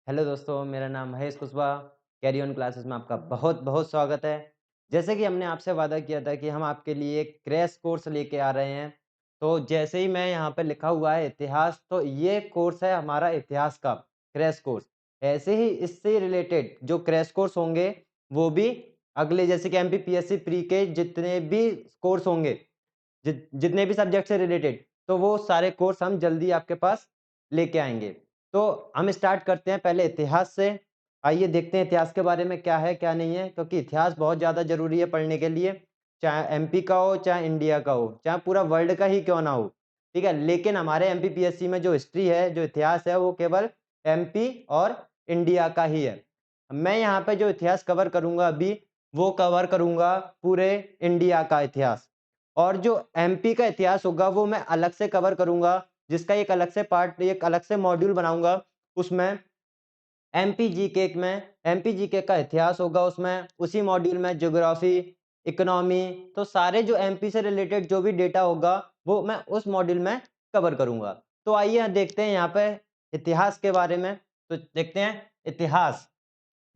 Hello दोस्तों, मेरा नाम Mahesh Kushwaha. Carry on classes में आपका बहुत-बहुत स्वागत है। जैसे कि हमने आपसे वादा किया था कि हम आपके लिए एक क्रैश कोर्स लेके आ रहे हैं। तो जैसे ही मैं यहाँ पे लिखा हुआ है इतिहास, तो ये कोर्स है हमारा इतिहास का क्रैश कोर्स। ऐसे ही इससे रिलेटेड जो क्रैश कोर्स होंगे, वो भी अगले जैसे कि एमपीपीएससी प्री के जितने भी कोर्स होंगे, जितने भी सब्जेक्ट से रिलेटेड, तो वो सारे कोर्स हम जल्दी आपके पास लेके आएँगे। तो हम स्टार्ट करते हैं पहले इतिहास से। आइए देखते हैं इतिहास के बारे में क्या है, क्या नहीं है, क्योंकि इतिहास बहुत ज़्यादा ज़रूरी है पढ़ने के लिए, चाहे एमपी का हो, चाहे इंडिया का हो, चाहे पूरा वर्ल्ड का ही क्यों ना हो, ठीक है? लेकिन हमारे एमपीपीएससी में जो हिस्ट्री है, जो इतिहास है, वो केवल एमपी और इंडिया का ही है। मैं यहाँ पे जो इतिहास कवर करूँगा अभी, वो कवर करूँगा पूरे इंडिया का इतिहास। और जो एमपी का इतिहास होगा वो मैं अलग से कवर करूँगा, जिसका एक अलग से पार्ट एक अलग से मॉड्यूल बनाऊँगा। उसमें एमपी जीके में एमपी जीके का इतिहास होगा उसमें, उसी मॉड्यूल में ज्योग्राफी, इकोनॉमी, तो सारे जो एमपी से रिलेटेड जो भी डेटा होगा, वो मैं उस मॉड्यूल में कवर करूँगा। तो आइए देखते हैं यहाँ पे इतिहास के बारे में। तो देखते हैं इतिहास।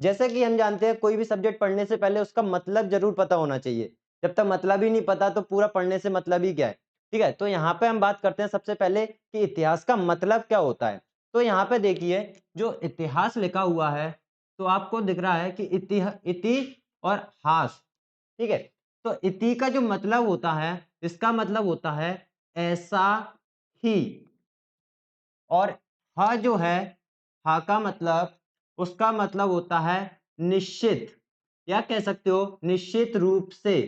जैसे कि हम जानते हैं कोई भी सब्जेक्ट पढ़ने से पहले उसका मतलब ज़रूर पता होना चाहिए। जब तक मतलब ही नहीं पता तो पूरा पढ़ने से मतलब ही क्या है? ठीक है? तो यहाँ पे हम बात करते हैं सबसे पहले कि इतिहास का मतलब क्या होता है? तो यहाँ पे देखिए जो इतिहास लिखा हुआ है, तो आपको दिख रहा है कि इति और हास, ठीक है? तो इति का जो मतलब होता है, इसका मतलब होता है ऐसा ही। और ह जो है, ह का मतलब उसका मतलब होता है निश्चित, या कह सकते हो निश्चित रूप से,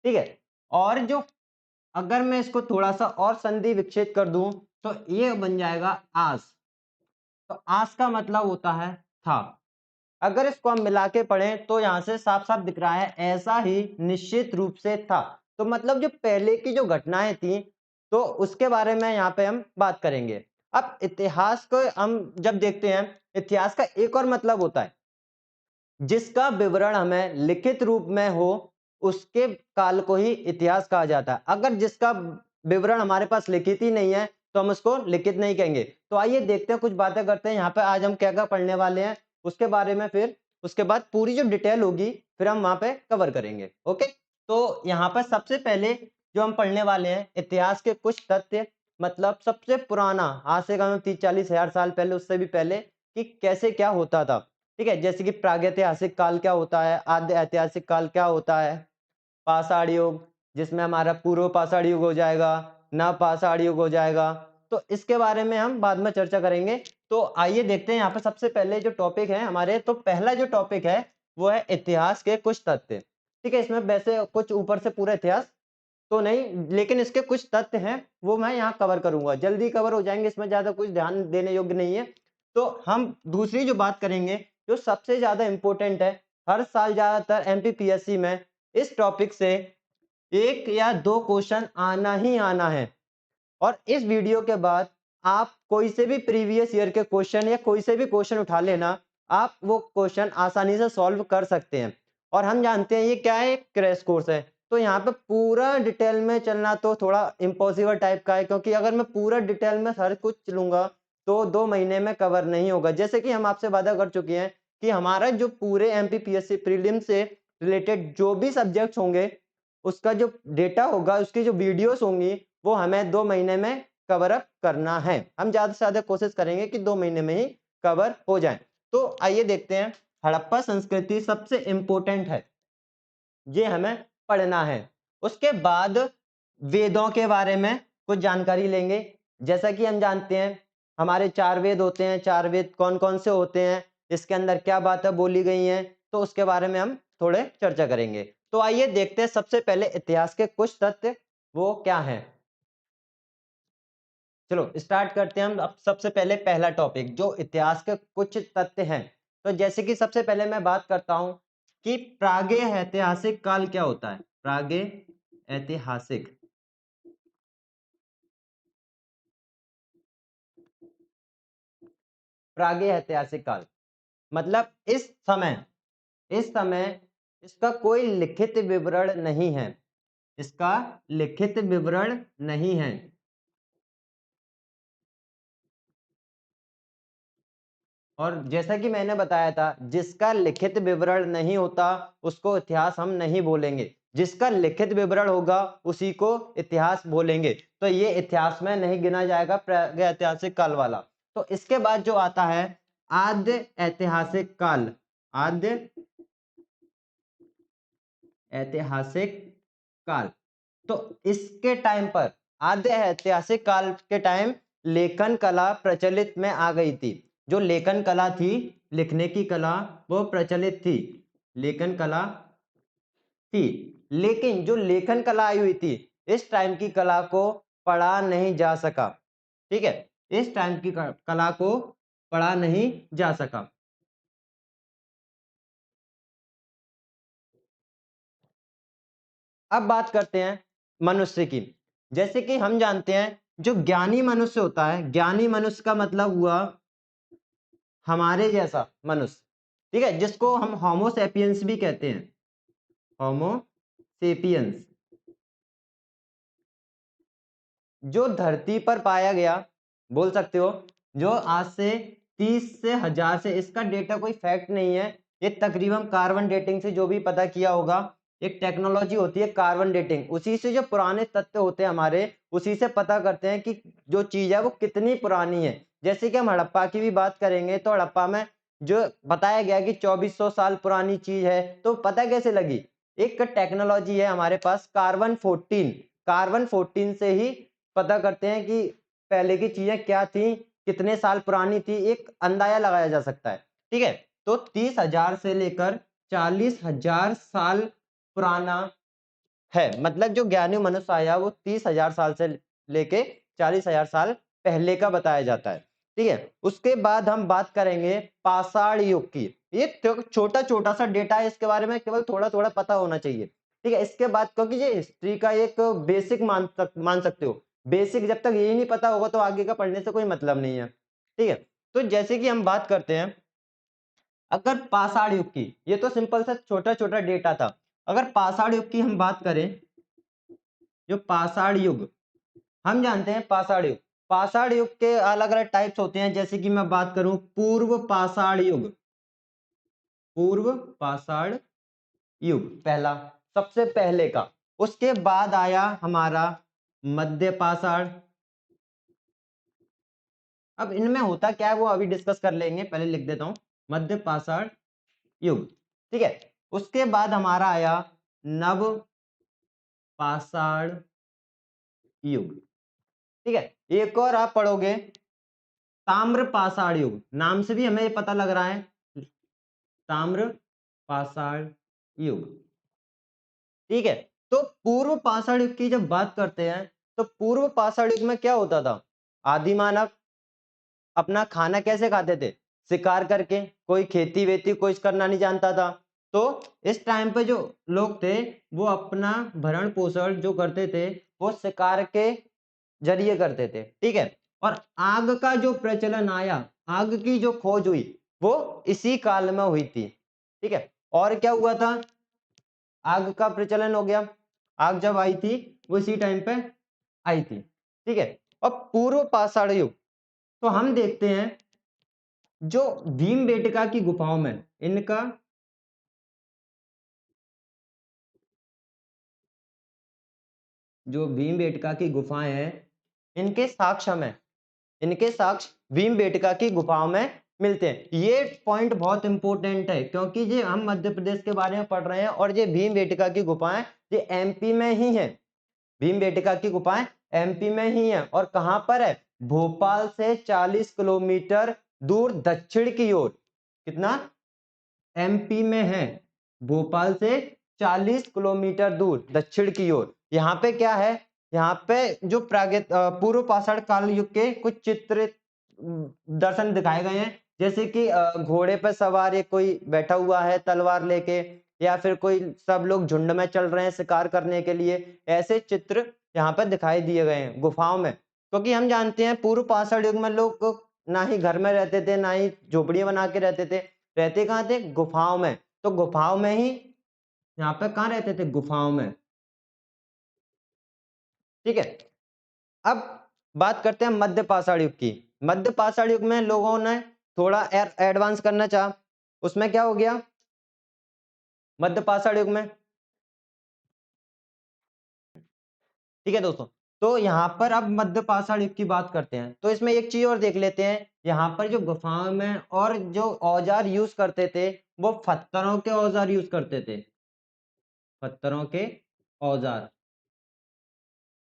ठीक है? और जो अगर मैं इसको थोड़ा-सा और संधि विच्छेद कर दूँ, तो ये बन जाएगा आस। तो आस का मतलब होता है था। अगर इसको हम मिला के पढ़ें तो यहाँ से साफ-साफ दिख रहा है ऐसा ही निश्चित रूप से था। तो मतलब जो पहले की जो घटनाएँ थी, तो उसके बारे में यहाँ पे हम बात करेंगे। अब इतिहास को हम जब देखते हैं, इतिहास का एक और मतलब होता है, जिसका विवरण हमें लिखित रूप में हो, उसके काल को ही इतिहास कहा जाता है। अगर जिसका विवरण हमारे पास लिखित ही नहीं है, तो हम उसको लिखित नहीं कहेंगे। तो आइए देखते हैं, कुछ बातें करते हैं। यहाँ पे आज हम क्या-क्या पढ़ने वाले हैं, उसके बारे में फिर उसके बाद पूरी जो डिटेल होगी, फिर हम वहाँ पे कवर करेंगे। ओके? तो यहाँ पर सबसे पहले जो हम पढ़ने वाले हैं, इतिहास के कुछ तथ्य, मतलब सबसे पुराना, आज से कम 30-40 हज़ार साल पहले, उससे भी पहले, कि कैसे क्या होता था। ठीक है? जैसे कि प्रागैतिहासिक काल क्या होता है, आद्य ऐतिहासिक काल क्या होता है, पाषाण युग, जिसमें हमारा पूर्व पाषाण युग हो जाएगा, नव पाषाण युग हो जाएगा। तो इसके बारे में हम बाद में चर्चा करेंगे। तो आइए देखते हैं यहाँ पे सबसे पहले जो टॉपिक है हमारे, तो पहला जो टॉपिक है वो है इतिहास के कुछ तथ्य। ठीक है? इसमें वैसे कुछ ऊपर से पूरा इतिहास तो नहीं, लेकिन इसके कुछ तथ्य हैं, वो मैं यहाँ कवर करूँगा। जल्दी कवर हो जाएँगे, इसमें ज़्यादा कुछ ध्यान देने योग्य नहीं है। तो हम दूसरी जो बात करेंगे, जो सबसे ज़्यादा इम्पोर्टेंट है, हर साल ज़्यादातर एमपीपीएससी में इस टॉपिक से 1 या 2 क्वेश्चन आना ही आना है। और इस वीडियो के बाद आप कोई से भी प्रीवियस ईयर के क्वेश्चन या कोई से भी क्वेश्चन उठा लेना, आप वो क्वेश्चन आसानी से सॉल्व कर सकते हैं। और हम जानते हैं ये क्या है, एक क्रैश कोर्स है। तो यहाँ पे पूरा डिटेल में चलना तो थोड़ा इम्पॉसिबल टाइप का है, क्योंकि अगर मैं पूरा डिटेल में हर कुछ लूँगा, तो 2 महीने में कवर नहीं होगा। जैसे कि हम आपसे वादा कर चुके हैं कि हमारा जो पूरे एमपीपीएससी प्रीलिम्स से रिलेटेड जो भी सब्जेक्ट्स होंगे, उसका जो डेटा होगा, उसकी जो वीडियोज़ होंगी, वो हमें 2 महीने में कवर अप करना है। हम ज़्यादा से ज़्यादा कोशिश करेंगे कि 2 महीने में ही कवर हो जाएँ। तो आइए देखते हैं, हड़प्पा संस्कृति सबसे इम्पोर्टेंट है, ये हमें पढ़ना है। उसके बाद वेदों के बारे में कुछ जानकारी लेंगे। जैसा कि हम जानते हैं, हमारे 4 वेद होते हैं, 4 वेद कौन-कौन से होते हैं, इसके अंदर क्या बातें बोली गई हैं, तो उसके बारे में हम थोड़े चर्चा करेंगे। तो आइए देखते हैं सबसे पहले इतिहास के कुछ तथ्य, वो क्या हैं? चलो स्टार्ट करते हैं हम। अब सबसे पहले पहला टॉपिक जो इतिहास के कुछ तथ्य हैं। तो जैसे कि सबसे पहले मैं बात करता हूं कि प्रागैतिहासिक ऐतिहासिक काल क्या होता है। ऐतिहासिक ऐतिहासिक काल मतलब इस समय इसका कोई लिखित विवरण नहीं है। इसका लिखित विवरण नहीं है। और जैसा कि मैंने बताया था, जिसका लिखित विवरण नहीं होता उसको इतिहास हम नहीं बोलेंगे, जिसका लिखित विवरण होगा उसी को इतिहास बोलेंगे। तो ये इतिहास में नहीं गिना जाएगा प्रागैतिहासिक काल वाला। तो इसके बाद जो आता है आद्य ऐतिहासिक काल, आद्य ऐतिहासिक काल। तो इसके टाइम पर, आद्य ऐतिहासिक काल के टाइम लेखन कला प्रचलित में आ गई थी। जो लेखन कला थी, लिखने की कला, वो प्रचलित थी, लेखन कला थी। लेकिन जो लेखन कला आई हुई थी, इस टाइम की कला को पढ़ा नहीं जा सका। ठीक है, इस टाइम की कला को पढ़ा नहीं जा सका। अब बात करते हैं मनुष्य की। जैसे कि हम जानते हैं, जो ज्ञानी मनुष्य होता है, ज्ञानी मनुष्य का मतलब हुआ हमारे जैसा मनुष्य, ठीक है, जिसको हम होमो सेपियंस भी कहते हैं, होमो सेपियंस। जो धरती पर पाया गया, बोल सकते हो, जो आज से 30 से 1000 से, इसका डेटा कोई फैक्ट नहीं है, ये तकरीबन कार्बन डेटिंग से जो भी पता किया होगा, एक टेक्नोलॉजी होती है कार्बन डेटिंग, उसी से जो पुराने तथ्य होते हैं हमारे, उसी से पता करते हैं कि जो चीज है वो कितनी पुरानी है। जैसे कि हम हड़प्पा की भी बात करेंगे, तो हड़प्पा में जो बताया गया कि 2400 साल पुरानी चीज है, तो पता कैसे लगी? एक टेक्नोलॉजी है हमारे पास कार्बन 14, कार्बन 14 से ही पता करते हैं कि पहले की चीजें क्या थी, कितने साल पुरानी थी, एक अंदाजा लगाया जा सकता है। ठीक है, तो 30,000 से लेकर 40,000 साल पुराना है। मतलब जो ज्ञानी मनुष्य आया वो 30,000 साल से लेके 40,000 साल पहले का बताया जाता है। ठीक है, उसके बाद हम बात करेंगे पाषाण युग की। ये छोटा छोटा सा डेटा है, इसके बारे में केवल थोड़ा थोड़ा पता होना चाहिए। ठीक है, इसके बाद, क्योंकि ये हिस्ट्री का एक बेसिक मान सकते हो, बेसिक जब तक यही नहीं पता होगा तो आगे का पढ़ने से कोई मतलब नहीं है। ठीक है, तो जैसे कि हम बात करते हैं, अगर पाषाण युग की, ये तो सिंपल सा छोटा छोटा डेटा था, अगर पाषाण युग की हम बात करें, जो पाषाण युग, हम जानते हैं पाषाण युग, पाषाण युग के अलग अलग टाइप्स होते हैं। जैसे कि मैं बात करूं पूर्व पाषाण युग, पूर्व पाषाण युग पहला, सबसे पहले का। उसके बाद आया हमारा मध्य पाषाण। अब इनमें होता क्या है वो अभी डिस्कस कर लेंगे, पहले लिख देता हूं मध्य पाषाण युग। ठीक है, उसके बाद हमारा आया नव पाषाण युग। ठीक है, एक और आप पढ़ोगे ताम्र पाषाण युग, नाम से भी हमें ये पता लग रहा है, ताम्र पाषाण युग। ठीक है, तो पूर्व पाषाण युग की जब बात करते हैं, तो पूर्व पाषाण युग में क्या होता था? आदि मानव अपना खाना कैसे खाते थे? शिकार करके, कोई खेती वेती कुछ करना नहीं जानता था। तो इस टाइम पे जो लोग थे वो अपना भरण पोषण जो करते थे वो शिकार के जरिए करते थे। ठीक है, और आग का जो प्रचलन आया, आग की जो खोज हुई, वो इसी काल में हुई थी। ठीक है, और क्या हुआ था? आग का प्रचलन हो गया, आग जब आई थी वो इसी टाइम पे आई थी। ठीक है, और पूर्व पाषाण युग, तो हम देखते हैं जो भीमबेटका की गुफाओं में इनका, जो भीमबेटका की गुफाएं हैं, इनके साक्ष्य हमें, इनके साक्ष्य भीमबेटका की गुफाओं में मिलते हैं। ये पॉइंट बहुत इंपॉर्टेंट है, क्योंकि ये हम मध्य प्रदेश के बारे में पढ़ रहे हैं और ये भीमबेटका की गुफाएं ये एमपी में ही है। भीमबेटका की गुफाएं एमपी में ही है, और कहां पर है? भोपाल से 40 किलोमीटर दूर दक्षिण की ओर। कितना? एमपी में है, भोपाल से 40 किलोमीटर दूर दक्षिण की ओर। यहाँ पे क्या है? यहाँ पे जो पूर्व पाषाण काल युग के कुछ चित्र दर्शन दिखाए गए हैं। जैसे कि घोड़े पर सवार एक कोई बैठा हुआ है तलवार लेके, या फिर कोई सब लोग झुंड में चल रहे हैं शिकार करने के लिए, ऐसे चित्र यहाँ पर दिखाई दिए गए हैं गुफाओं में। क्योंकि हम जानते हैं पूर्व पाषाण युग में लोग ना ही घर में रहते थे, ना ही झोपड़ियां बना के रहते थे, रहते कहाँ थे? गुफाओं में। तो गुफाओं में ही, यहाँ पे कहाँ रहते थे? गुफाओं में। ठीक है, अब बात करते हैं मध्य पाषाण युग की। मध्य पाषाण युग में लोगों ने थोड़ा एडवांस करना चाह, उसमें क्या हो गया, मध्य पाषाण युग में। ठीक है दोस्तों, तो यहाँ पर अब मध्य पाषाण युग की बात करते हैं, तो इसमें एक चीज और देख लेते हैं, यहाँ पर जो गुफाओं में और जो औजार यूज करते थे वो पत्थरों के औजार यूज करते थे, पत्थरों के औजार।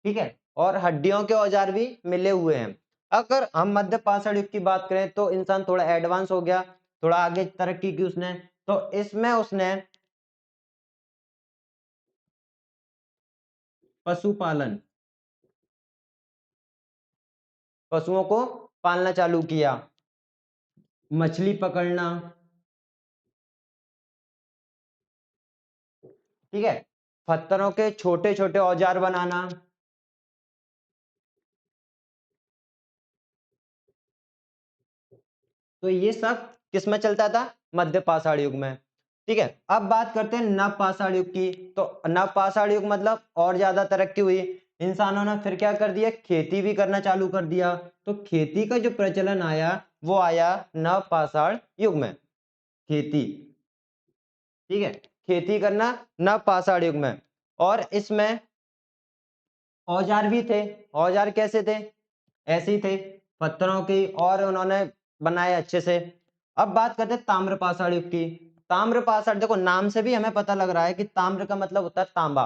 ठीक है, और हड्डियों के औजार भी मिले हुए हैं। अगर हम मध्य पाषाण युग की बात करें तो इंसान थोड़ा एडवांस हो गया, थोड़ा आगे तरक्की की उसने, तो इसमें उसने पशुपालन, पशुओं को पालना चालू किया, मछली पकड़ना। ठीक है, पत्थरों के छोटे छोटे औजार बनाना। तो ये सब किसमें चलता था, मध्य पाषाण युग में। ठीक है, अब बात करते हैं नव पाषाण युग की। तो नव पाषाण युग मतलब और ज्यादा तरक्की हुई, इंसानों ने फिर क्या कर दिया, खेती भी करना चालू कर दिया। तो खेती का जो प्रचलन आया वो आया नव पाषाण युग में, खेती। ठीक है, खेती करना नव पाषाण युग में। और इसमें औजार भी थे, औजार कैसे थे, ऐसे ही थे, पत्थरों की, और उन्होंने बनाए अच्छे से। अब बात करते हैं ताम्र पाषाण युग की। ताम्र पाषाण, देखो नाम से भी हमें पता लग रहा है कि ताम्र का मतलब होता है तांबा।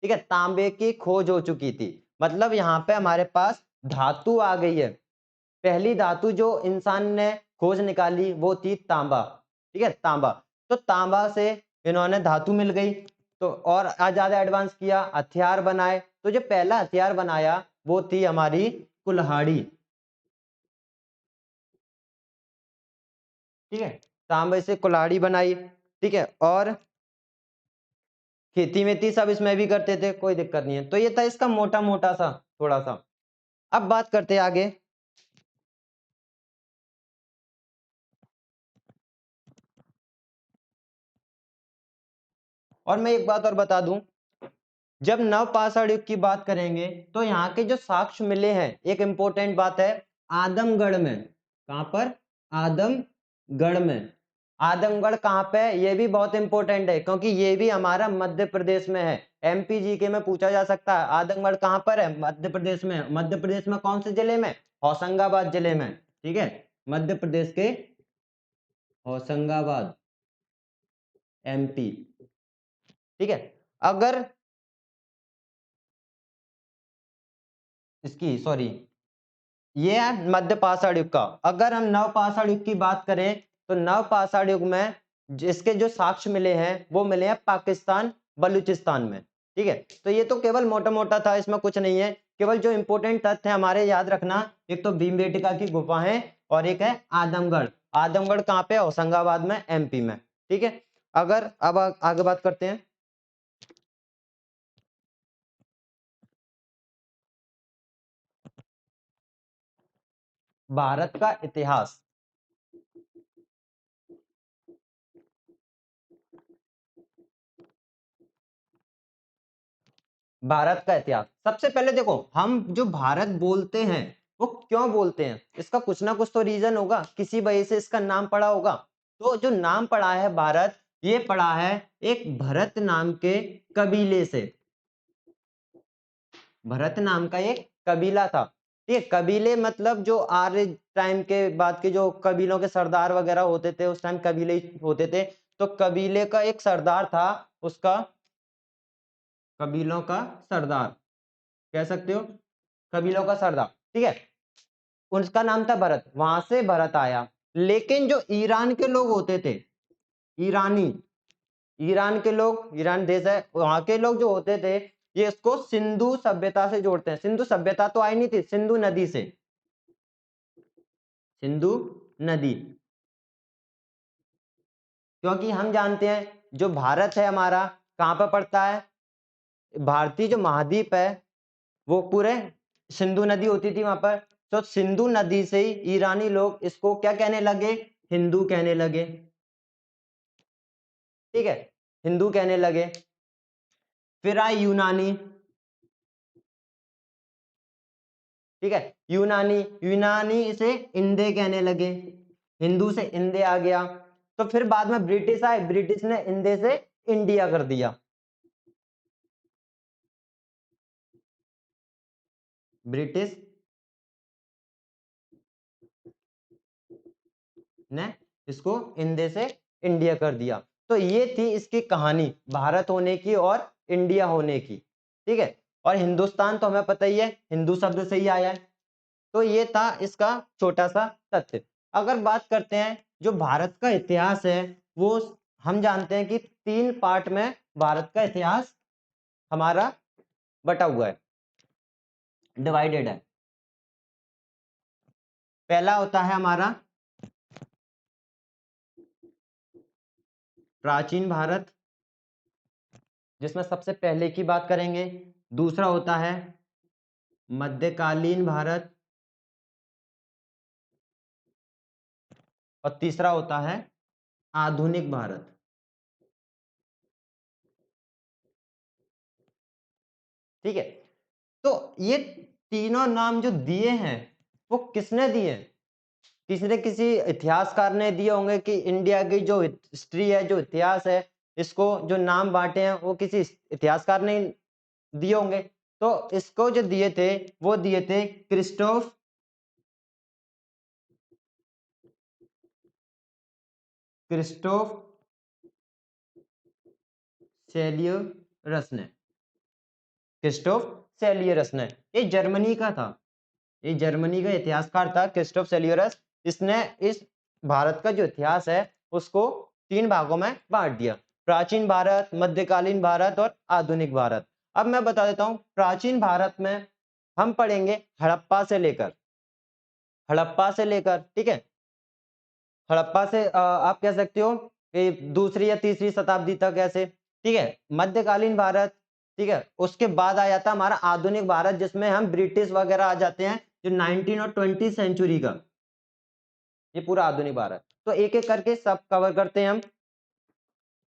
ठीक है, तांबे की खोज हो चुकी थी, मतलब यहाँ पे हमारे पास धातु आ गई है। पहली धातु जो इंसान ने खोज निकाली वो थी तांबा। ठीक है, तांबा। तो तांबा से इन्होंने धातु मिल गई, तो और ज्यादा एडवांस किया, हथियार बनाए। तो जो पहला हथियार बनाया वो थी हमारी कुल्हाड़ी। ठीक है, तांबे से कुल्हाड़ी बनाई। ठीक है, और खेती में थी, सब इसमें भी करते थे, कोई दिक्कत नहीं है। तो ये था इसका मोटा मोटा सा थोड़ा सा। अब बात करते हैं आगे। और मैं एक बात और बता दूं, जब नव पाषाण युग की बात करेंगे तो यहाँ के जो साक्ष्य मिले हैं, एक इंपॉर्टेंट बात है, आदमगढ़ में। कहां पर, आदमगढ़ में। आदमगढ़ कहाँ पे है, ये भी बहुत इंपॉर्टेंट है, क्योंकि ये भी हमारा मध्य प्रदेश में है। एमपी जीके में पूछा जा सकता है, आदमगढ़ कहाँ पर है, मध्य प्रदेश में। मध्य प्रदेश में कौन से जिले में, होशंगाबाद जिले में। ठीक है, मध्य प्रदेश के होशंगाबाद, एमपी। ठीक है, अगर इसकी सॉरी, ये है मध्य पाषाण युग का। अगर हम नव पाषाण युग की बात करें तो नव पाषाण युग में जिसके जो साक्ष्य मिले हैं वो मिले हैं पाकिस्तान, बलूचिस्तान में। ठीक है, तो ये तो केवल मोटा मोटा था, इसमें कुछ नहीं है, केवल जो इंपॉर्टेंट तथ्य हमारे याद रखना, एक तो भीमबेटका की गुफा है और एक है आदमगढ़। आदमगढ़ कहाँ पे, होशंगाबाद में, एमपी में। ठीक है, अगर अब आगे बात करते हैं, भारत का इतिहास। भारत का इतिहास, सबसे पहले देखो, हम जो भारत बोलते हैं वो क्यों बोलते हैं, इसका कुछ ना कुछ तो रीजन होगा, किसी वजह से इसका नाम पड़ा होगा। तो जो नाम पड़ा है भारत, ये पड़ा है एक भरत नाम के कबीले से। भरत नाम का एक कबीला था। ठीक है, कबीले मतलब जो आर्य टाइम के बाद के जो कबीलों के सरदार वगैरह होते थे, उस टाइम कबीले ही होते थे। तो कबीले का एक सरदार था, उसका, कबीलों का सरदार कह सकते हो, कबीलों का सरदार। ठीक है, उसका नाम था भरत, वहां से भरत आया। लेकिन जो ईरान के लोग होते थे, ईरानी, ईरान के लोग, ईरान देश है, वहां के लोग जो होते थे, ये इसको सिंधु सभ्यता से जोड़ते हैं। सिंधु सभ्यता तो आई नहीं थी, सिंधु नदी से, सिंधु नदी। क्योंकि हम जानते हैं जो भारत है हमारा कहाँ पर पड़ता है, भारतीय जो महाद्वीप है वो पूरे सिंधु नदी होती थी वहां पर। तो सिंधु नदी से ही ईरानी लोग इसको क्या कहने लगे, हिंदू कहने लगे। ठीक है, हिंदू कहने लगे। फिर आए यूनानी। ठीक है, यूनानी, यूनानी इसे इंदे कहने लगे। हिंदू से इंदे आ गया, तो फिर बाद में ब्रिटिश आए, ब्रिटिश ने इंदे से इंडिया कर दिया। ब्रिटिश ने इसको इंदे से इंडिया कर दिया। तो ये थी इसकी कहानी भारत होने की और इंडिया होने की, ठीक है। और हिंदुस्तान तो हमें पता ही है, हिंदू शब्द से ही आया है। तो ये था इसका छोटा सा तथ्य। अगर बात करते हैं जो भारत का इतिहास है, वो हम जानते हैं कि 3 पार्ट में भारत का इतिहास हमारा बटा हुआ है, डिवाइडेड है। पहला होता है हमारा प्राचीन भारत, जिसमें सबसे पहले की बात करेंगे। दूसरा होता है मध्यकालीन भारत, और तीसरा होता है आधुनिक भारत। ठीक है, तो ये तीनों नाम जो दिए हैं वो किसने दिए? किसी ने किसी इतिहासकार ने दिए होंगे कि इंडिया की जो हिस्ट्री है, जो इतिहास है, इसको जो नाम बांटे हैं वो किसी इतिहासकार ने दिए होंगे। तो इसको जो दिए थे वो दिए थे क्रिस्टोफ सेल्यूरस ने। क्रिस्टोफ सेल्यूरस ने, ये जर्मनी का था, ये जर्मनी का इतिहासकार था क्रिस्टोफ सेल्यूरस। इसने इस भारत का जो इतिहास है उसको 3 भागों में बांट दिया, प्राचीन भारत, मध्यकालीन भारत और आधुनिक भारत। अब मैं बता देता हूं, प्राचीन भारत में हम पढ़ेंगे हड़प्पा से लेकर, ठीक है, हड़प्पा से आप कह सकते हो कि दूसरी या तीसरी शताब्दी तक ऐसे, ठीक है। मध्यकालीन भारत, ठीक है, उसके बाद आ जाता हमारा आधुनिक भारत, जिसमें हम ब्रिटिश वगैरह आ जाते हैं, जो 19 और 20 सेंचुरी का, ये पूरा आधुनिक भारत। तो एक एक करके सब कवर करते हैं हम,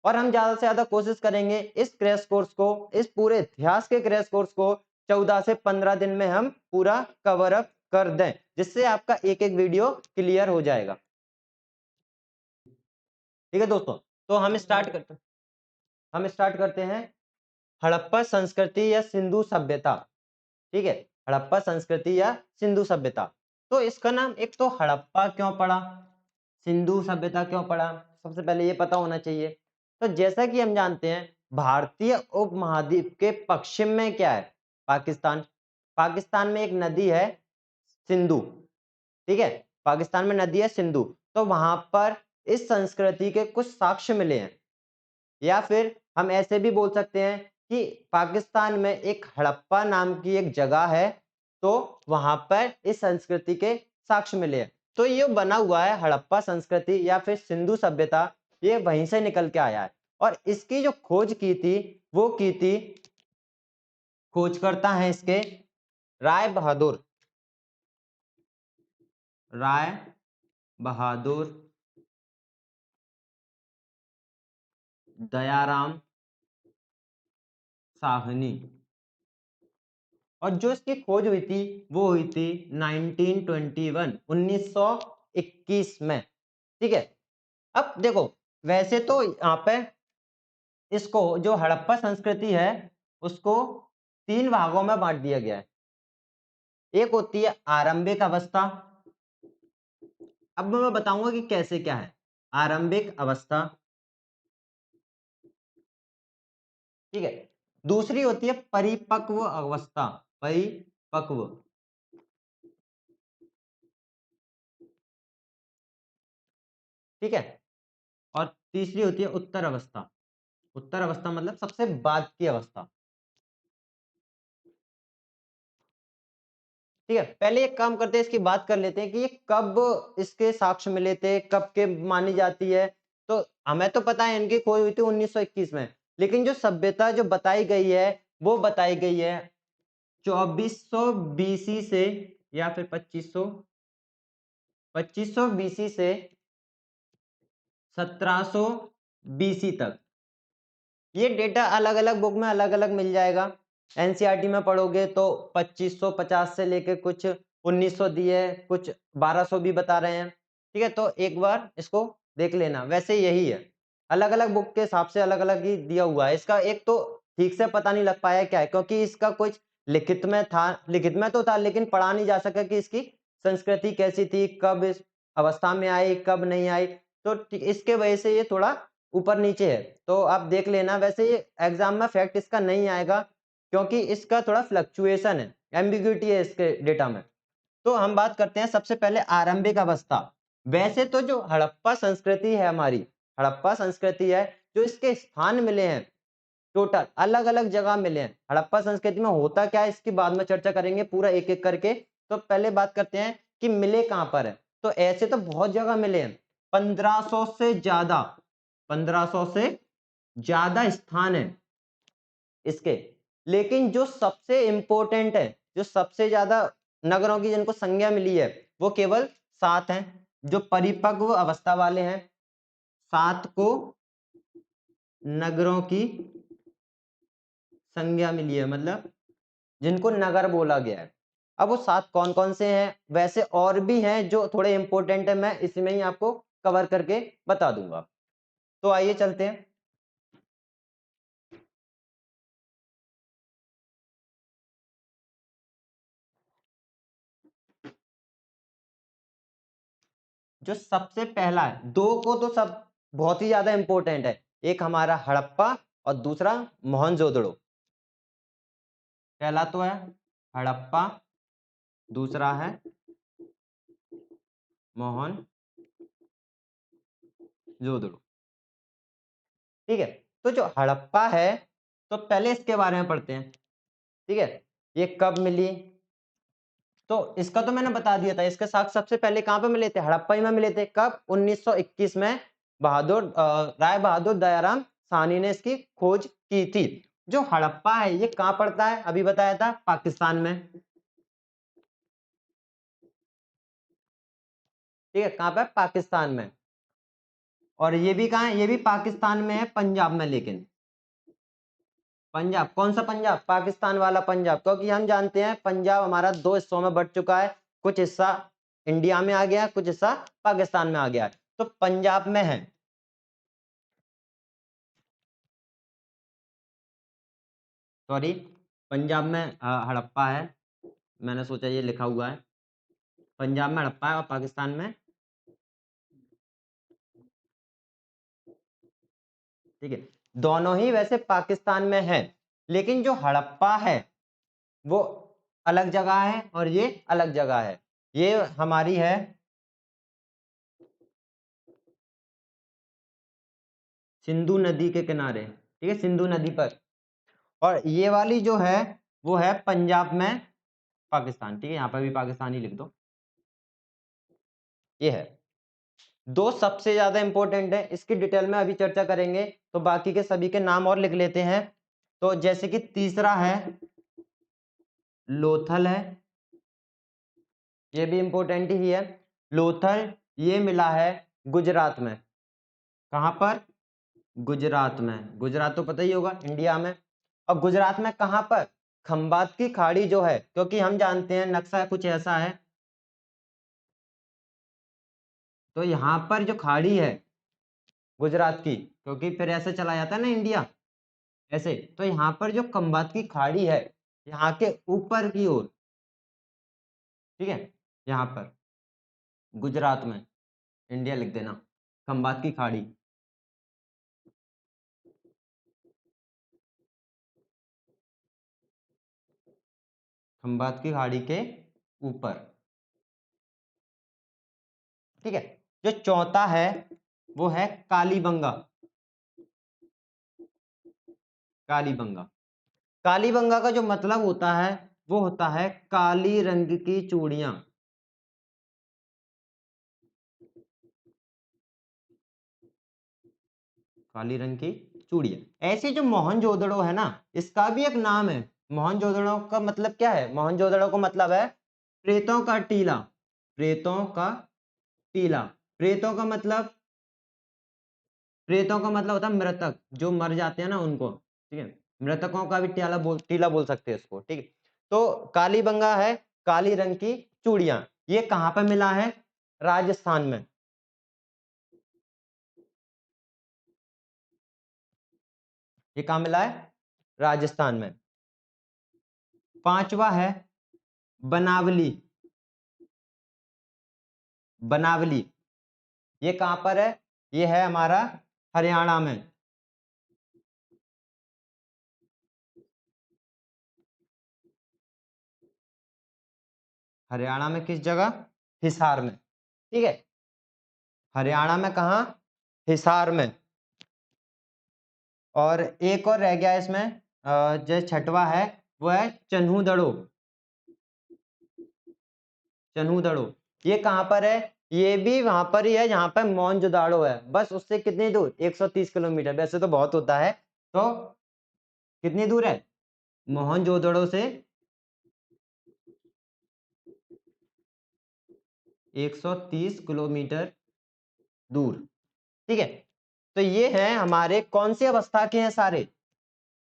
और हम ज्यादा से ज्यादा कोशिश करेंगे इस क्रैश कोर्स को, इस पूरे इतिहास के क्रैश कोर्स को 14 से 15 दिन में हम पूरा कवर अप कर दें, जिससे आपका एक एक वीडियो क्लियर हो जाएगा। ठीक है दोस्तों, तो हम स्टार्ट करते हैं हड़प्पा संस्कृति या सिंधु सभ्यता। ठीक है, हड़प्पा संस्कृति या सिंधु सभ्यता। तो इसका नाम एक तो हड़प्पा क्यों पड़ा, सिंधु सभ्यता क्यों पड़ा, सबसे पहले ये पता होना चाहिए। तो जैसा कि हम जानते हैं, भारतीय उपमहाद्वीप के पश्चिम में क्या है? पाकिस्तान। पाकिस्तान में एक नदी है सिंधु, ठीक है, पाकिस्तान में नदी है सिंधु। तो वहां पर इस संस्कृति के कुछ साक्ष्य मिले हैं, या फिर हम ऐसे भी बोल सकते हैं कि पाकिस्तान में एक हड़प्पा नाम की एक जगह है, तो वहां पर इस संस्कृति के साक्ष्य मिले हैं। तो ये बना हुआ है हड़प्पा संस्कृति या फिर सिंधु सभ्यता, ये वहीं से निकल के आया है। और इसकी जो खोज की थी वो की थी, खोजकर्ता हैं इसके राय बहादुर दयाराम साहनी। और जो इसकी खोज हुई थी वो हुई थी 1921 में, ठीक है। अब देखो, वैसे तो यहाँ पे इसको जो हड़प्पा संस्कृति है उसको 3 भागों में बांट दिया गया है। एक होती है आरंभिक अवस्था, अब मैं बताऊंगा कि कैसे क्या है आरंभिक अवस्था, ठीक है। दूसरी होती है परिपक्व अवस्था, परिपक्व, ठीक है। और तीसरी होती है उत्तर अवस्था। उत्तर अवस्था मतलब सबसे बाद की अवस्था, ठीक है। पहले एक काम करते हैं, इसकी बात कर लेते हैं कि ये कब इसके साक्ष्य मिले थे, कब के मानी जाती है। तो हमें तो पता है इनकी खोज हुई थी 1921 में, लेकिन जो सभ्यता जो बताई गई है वो बताई गई है 2400 बीसी से, या फिर 2500 बीसी से 1700 बीसी तक। ये डेटा अलग अलग बुक में अलग अलग मिल जाएगा। एनसीईआरटी में पढ़ोगे तो 2550 से लेके कुछ 1900 दिए, कुछ 1200 भी बता रहे हैं, ठीक है, तो एक बार इसको देख लेना। वैसे यही है, अलग अलग बुक के हिसाब से अलग अलग ही दिया हुआ है। इसका एक तो ठीक से पता नहीं लग पाया क्या है, क्योंकि इसका कुछ लिखित में था, लिखित में तो था लेकिन पढ़ा नहीं जा सका कि इसकी संस्कृति कैसी थी, कब इस अवस्था में आई, कब नहीं आई। तो इसके वजह से ये थोड़ा ऊपर नीचे है, तो आप देख लेना। वैसे ये एग्जाम में फैक्ट इसका नहीं आएगा, क्योंकि इसका थोड़ा फ्लक्चुएशन है, एम्बिग्यूटी है इसके डेटा में। तो हम बात करते हैं सबसे पहले आरंभिक अवस्था। वैसे तो जो हड़प्पा संस्कृति है हमारी, हड़प्पा संस्कृति है, जो इसके स्थान मिले हैं टोटल अलग अलग जगह मिले हैं। हड़प्पा संस्कृति में होता क्या है इसकी बाद में चर्चा करेंगे पूरा एक एक करके। तो पहले बात करते हैं कि मिले कहां पर है। तो ऐसे तो बहुत जगह मिले हैं, 1500 से ज्यादा, 1500 से ज्यादा स्थान है इसके। लेकिन जो सबसे इंपॉर्टेंट है, जो सबसे ज्यादा नगरों की जिनको संज्ञा मिली है, वो केवल 7 हैं, जो परिपक्व अवस्था वाले हैं। 7 को नगरों की संज्ञा मिली है, मतलब जिनको नगर बोला गया है। अब वो 7 कौन कौन से हैं, वैसे और भी हैं जो थोड़े इंपॉर्टेंट है, मैं इसमें ही आपको कवर करके बता दूंगा। तो आइए चलते हैं। जो सबसे पहला है, दो को तो सब बहुत ही ज्यादा इंपॉर्टेंट है, एक हमारा हड़प्पा और दूसरा मोहनजोदड़ो। पहला तो है हड़प्पा, दूसरा है मोहनजोदड़ो। ठीक है, तो जो हड़प्पा है, तो पहले इसके बारे में पढ़ते हैं। ठीक है, ये कब मिली, तो इसका तो मैंने बता दिया था। इसके साथ सबसे पहले कहां पे मिले थे, हड़प्पा ही में मिले थे। कब, 1921 में राय बहादुर दयाराम साहनी ने इसकी खोज की थी। जो हड़प्पा है ये कहां पड़ता है, अभी बताया था, पाकिस्तान में। ठीक है, कहां पे, पाकिस्तान में। और ये भी कहां है, ये भी पाकिस्तान में है, पंजाब में। लेकिन पंजाब कौन सा पंजाब, पाकिस्तान वाला पंजाब, क्योंकि हम जानते हैं पंजाब हमारा 2 हिस्सों में बट चुका है। कुछ हिस्सा इंडिया में आ गया, कुछ हिस्सा पाकिस्तान में आ गया, तो पंजाब में है। सॉरी, पंजाब में हड़प्पा है, मैंने सोचा ये लिखा हुआ है। पंजाब में हड़प्पा है और पाकिस्तान में, ठीक है, दोनों ही वैसे पाकिस्तान में है। लेकिन जो हड़प्पा है वो अलग जगह है और ये अलग जगह है। ये हमारी है सिंधु नदी के किनारे, ठीक है, सिंधु नदी पर। और ये वाली जो है वो है पंजाब में, पाकिस्तान। ठीक है, यहाँ पर भी पाकिस्तान ही लिख दो। ये है, दो सबसे ज्यादा इंपॉर्टेंट है, इसकी डिटेल में अभी चर्चा करेंगे। तो बाकी के सभी के नाम और लिख लेते हैं। तो जैसे कि तीसरा है लोथल है, ये भी इंपॉर्टेंट ही है। लोथल ये मिला है गुजरात में। कहां पर, गुजरात में। गुजरात तो पता ही होगा, इंडिया में। और गुजरात में कहां पर, खंबात की खाड़ी जो है, क्योंकि हम जानते हैं नक्शा कुछ ऐसा है। तो यहां पर जो खाड़ी है गुजरात की, क्योंकि फिर ऐसे चला जाता है ना इंडिया ऐसे, तो यहाँ पर जो खंबात की खाड़ी है, यहाँ के ऊपर की ओर, ठीक है, यहाँ पर गुजरात में, इंडिया लिख देना, खंबात की खाड़ी। खंबात की खाड़ी के ऊपर, ठीक है। जो चौथा है वो है कालीबंगा। कालीबंगा, कालीबंगा का जो मतलब होता है वो होता है काली रंग की चूड़ियां। काली रंग की चूड़ियां। ऐसे जो मोहनजोदड़ो है ना, इसका भी एक नाम है। मोहनजोदड़ो का मतलब क्या है, मोहनजोदड़ो का मतलब है प्रेतों का टीला। प्रेतों का टीला, प्रेतों का मतलब, प्रेतों का मतलब होता है मृतक, जो मर जाते हैं ना उनको। ठीक है, मृतकों का भी टीला बोल सकते हैं इसको। ठीक है, तो कालीबंगा है, काली रंग की चूड़ियां। ये कहां पर मिला है, राजस्थान में। ये कहाँ मिला है? राजस्थान में। पांचवा है बनावली। बनावली ये कहां पर है? ये है हमारा हरियाणा में। हरियाणा में किस जगह? हिसार में। ठीक है, हरियाणा में कहा? हिसार में। और एक और रह गया इसमें, जो छठवा है वो है चन्हूदड़ो। चन्हूदड़ो ये कहां पर है? ये भी वहां पर ही है जहां पर मोहनजोदाड़ो है, बस उससे कितनी दूर? 130 किलोमीटर। वैसे तो बहुत होता है, तो कितनी दूर है मोहनजोदड़ो से? 130 किलोमीटर दूर। ठीक है, तो ये है हमारे कौन सी अवस्था के हैं सारे?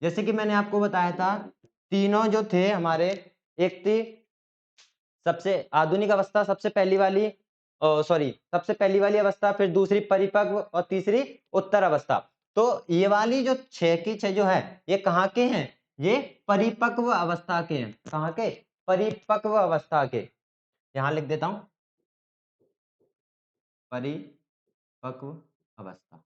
जैसे कि मैंने आपको बताया था, तीनों जो थे हमारे, एक थी सबसे आधुनिक अवस्था, सबसे पहली वाली, सॉरी, सबसे पहली वाली अवस्था, फिर दूसरी परिपक्व और तीसरी उत्तर अवस्था। तो ये वाली जो 6 की 6 जो है, ये कहाँ के हैं? ये परिपक्व अवस्था के हैं। कहाँ के? परिपक्व अवस्था के। यहां लिख देता हूं, परिपक्व अवस्था।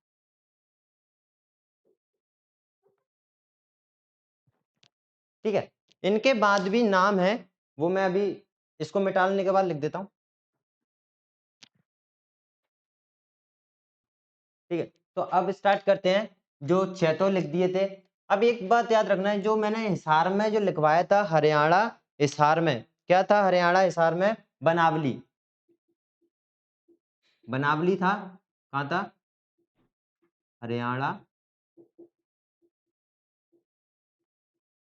ठीक है, इनके बाद भी नाम है, वो मैं अभी इसको मिटाने के बाद लिख देता हूं। ठीक है, तो अब स्टार्ट करते हैं। जो 6 तो लिख दिए थे। अब एक बात याद रखना है, जो मैंने हिसार में जो लिखवाया था, हरियाणा हिसार में क्या था? हरियाणा हिसार में बनावली। बनावली था, कहां था? हरियाणा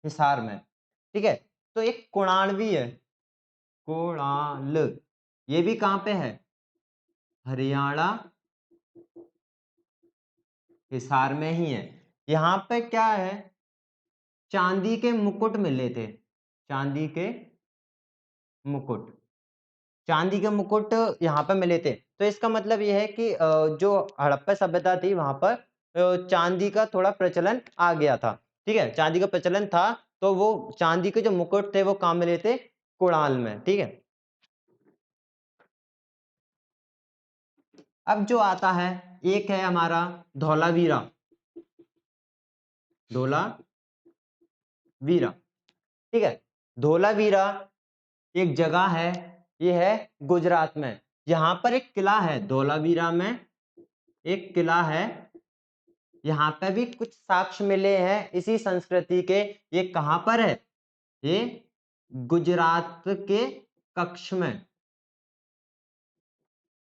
हिसार में। ठीक है, तो एक कुणाल भी है, कुणाल, ये भी कहां पे है? हरियाणा हिसार में ही है। यहां पे क्या है? चांदी के मुकुट मिले थे। चांदी के मुकुट, चांदी के मुकुट यहाँ पे मिले थे। तो इसका मतलब यह है कि जो हड़प्पा सभ्यता थी वहां पर चांदी का थोड़ा प्रचलन आ गया था। ठीक है, चांदी का प्रचलन था, तो वो चांदी के जो मुकुट थे वो कहाँ मिले थे? कुणाल में। ठीक है, अब जो आता है, एक है हमारा धौलावीरा। धौलावीरा, ठीक है, धौलावीरा एक जगह है, ये है गुजरात में। यहाँ पर एक किला है धौलावीरा में, एक किला है। यहाँ पे भी कुछ साक्ष्य मिले हैं इसी संस्कृति के। ये कहाँ पर है? ये गुजरात के कच्छ में।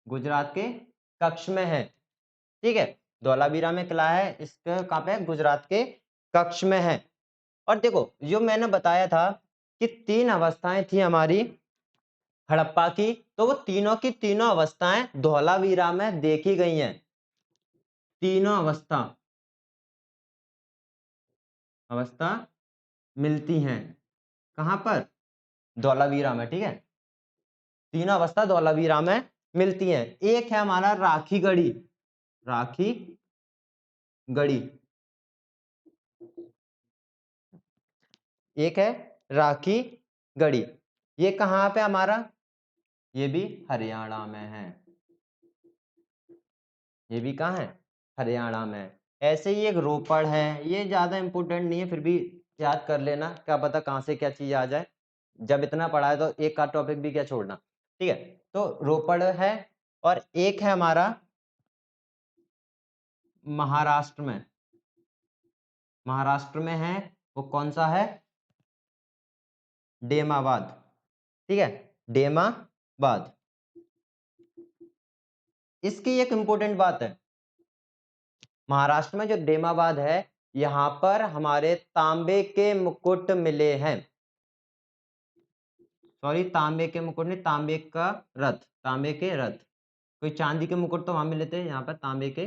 गुजरात के कच्छ में है। ठीक है, धौलावीरा में किला है, इसका कहाँ पे है? गुजरात के कच्छ में है। और देखो, जो मैंने बताया था कि 3 अवस्थाएं थी हमारी हड़प्पा की, तो वो तीनों की तीनों अवस्थाएं धौलावीरा में देखी गई हैं। तीनों अवस्था मिलती हैं कहां पर? धौलावीरा में। ठीक है, तीनों अवस्था धौलावीरा में मिलती हैं। एक है हमारा राखी गढ़ी। राखी गढ़ी, एक है राखी गढ़ी। ये कहां पे हमारा? ये भी हरियाणा में है। ये भी कहाँ है? हरियाणा में। ऐसे ही एक रोपड़ है, ये ज्यादा इंपॉर्टेंट नहीं है, फिर भी याद कर लेना, क्या पता कहाँ से क्या चीज आ जाए। जब इतना पढ़ा है तो एक का टॉपिक भी क्या छोड़ना। ठीक है, तो रोपड़ है। और एक है हमारा महाराष्ट्र में। महाराष्ट्र में है, वो कौन सा है? डेमाबाद। ठीक है, डेमाबाद। इसकी एक इंपॉर्टेंट बात है, महाराष्ट्र में जो डेमाबाद है, यहां पर हमारे तांबे के मुकुट मिले हैं। सॉरी, तांबे के मुकुट नहीं, तांबे का रथ, तांबे के रथ। कोई चांदी के मुकुट तो वहां मिले थे, यहाँ पर तांबे के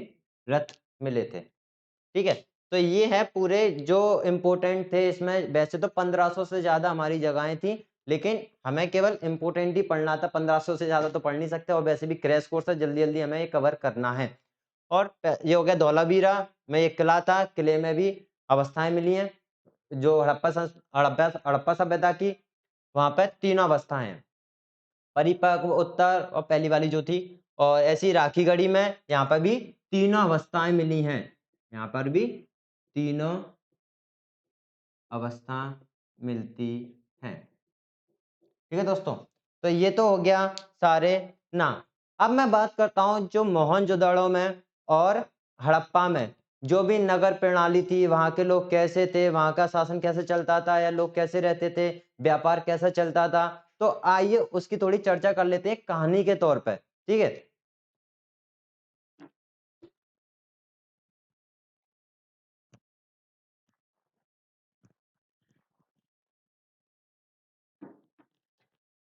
रथ मिले थे। ठीक है, तो ये है पूरे जो इंपोर्टेंट थे इसमें। वैसे तो 1500 से ज्यादा हमारी जगहें थी, लेकिन हमें केवल इंपोर्टेंट ही पढ़ना था, 1500 से ज्यादा तो पढ़ नहीं सकते, और वैसे भी क्रैश कोर्स है, जल्दी जल्दी हमें ये कवर करना है। और ये हो गया धौलावीरा में एक किला था, किले में भी अवस्थाएं मिली हैं जो हड़प्पा सभ्यता की, वहां पर तीनों अवस्थाएं हैं, परिपक्व, उत्तर और पहली वाली जो थी। और ऐसी राखी गढ़ी में यहाँ पर भी तीनों अवस्थाएं मिली हैं, यहाँ पर भी तीनों अवस्था मिलती हैं। ठीक है दोस्तों, तो ये तो हो गया सारे ना। अब मैं बात करता हूँ जो मोहनजोदड़ो में और हड़प्पा में जो भी नगर प्रणाली थी, वहां के लोग कैसे थे, वहां का शासन कैसे चलता था, या लोग कैसे रहते थे, व्यापार कैसा चलता था। तो आइए उसकी थोड़ी चर्चा कर लेते हैं कहानी के तौर पर। ठीक है,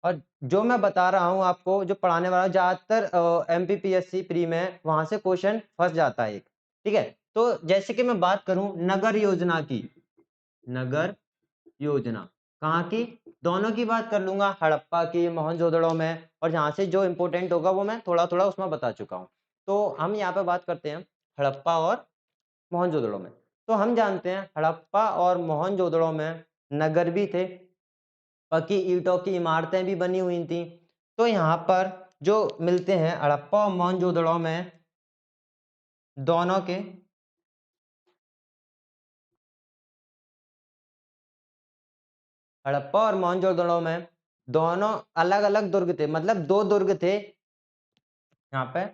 और जो मैं बता रहा हूँ आपको, जो पढ़ाने वाला ज्यादातर एमपीपीएससी प्री में वहां से क्वेश्चन फंस जाता है एक। ठीक है, तो जैसे कि मैं बात करूं नगर योजना की, नगर योजना कहाँ की, दोनों की बात कर लूंगा, हड़प्पा की, मोहनजोदड़ो में, और जहां से जो इंपॉर्टेंट होगा वो मैं थोड़ा थोड़ा उसमें बता चुका हूँ। तो हम यहाँ पे बात करते हैं हड़प्पा और मोहनजोदड़ो में। तो हम जानते हैं हड़प्पा और मोहनजोदड़ो में नगर भी थे, पक्की ईंटों की इमारतें भी बनी हुई थी। तो यहाँ पर जो मिलते हैं हड़प्पा और मोहनजोदड़ो में, दोनों के हड़प्पा और मोहनजोदड़ो में दोनों अलग अलग दुर्ग थे, मतलब दो दुर्ग थे। यहाँ पे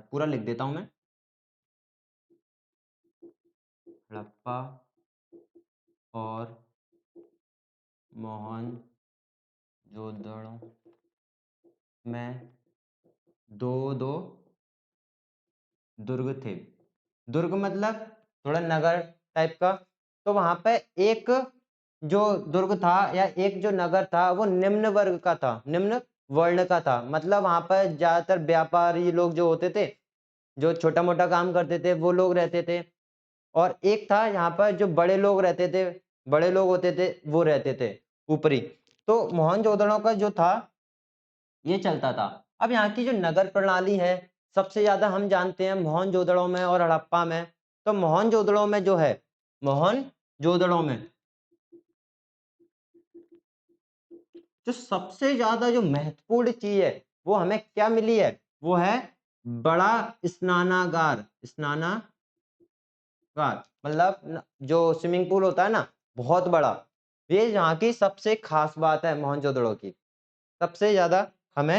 पूरा लिख देता हूं मैं, हड़प्पा और मोहनजोदड़ो में दो दो दुर्ग थे। दुर्ग मतलब थोड़ा नगर टाइप का। तो वहां पे एक जो दुर्ग था या एक जो नगर था वो निम्न वर्ग का था, निम्न वर्ण का था। मतलब वहां पर ज्यादातर व्यापारी लोग जो होते थे, जो छोटा मोटा काम करते थे, वो लोग रहते थे। और एक था यहाँ पर जो बड़े लोग रहते थे, बड़े लोग होते थे, वो रहते थे ऊपरी। तो मोहनजोदड़ो का जो था ये चलता था। अब यहाँ की जो नगर प्रणाली है, सबसे ज्यादा हम जानते हैं मोहनजोदड़ो में और हड़प्पा में। तो मोहनजोदड़ो में जो है, मोहनजोदड़ो में जो सबसे ज्यादा जो महत्वपूर्ण चीज है वो हमें क्या मिली है, वो है बड़ा स्नानागार। मतलब जो स्विमिंग पूल होता है ना, बहुत बड़ा। ये यहाँ की सबसे खास बात है मोहनजोदड़ो की, सबसे ज्यादा हमें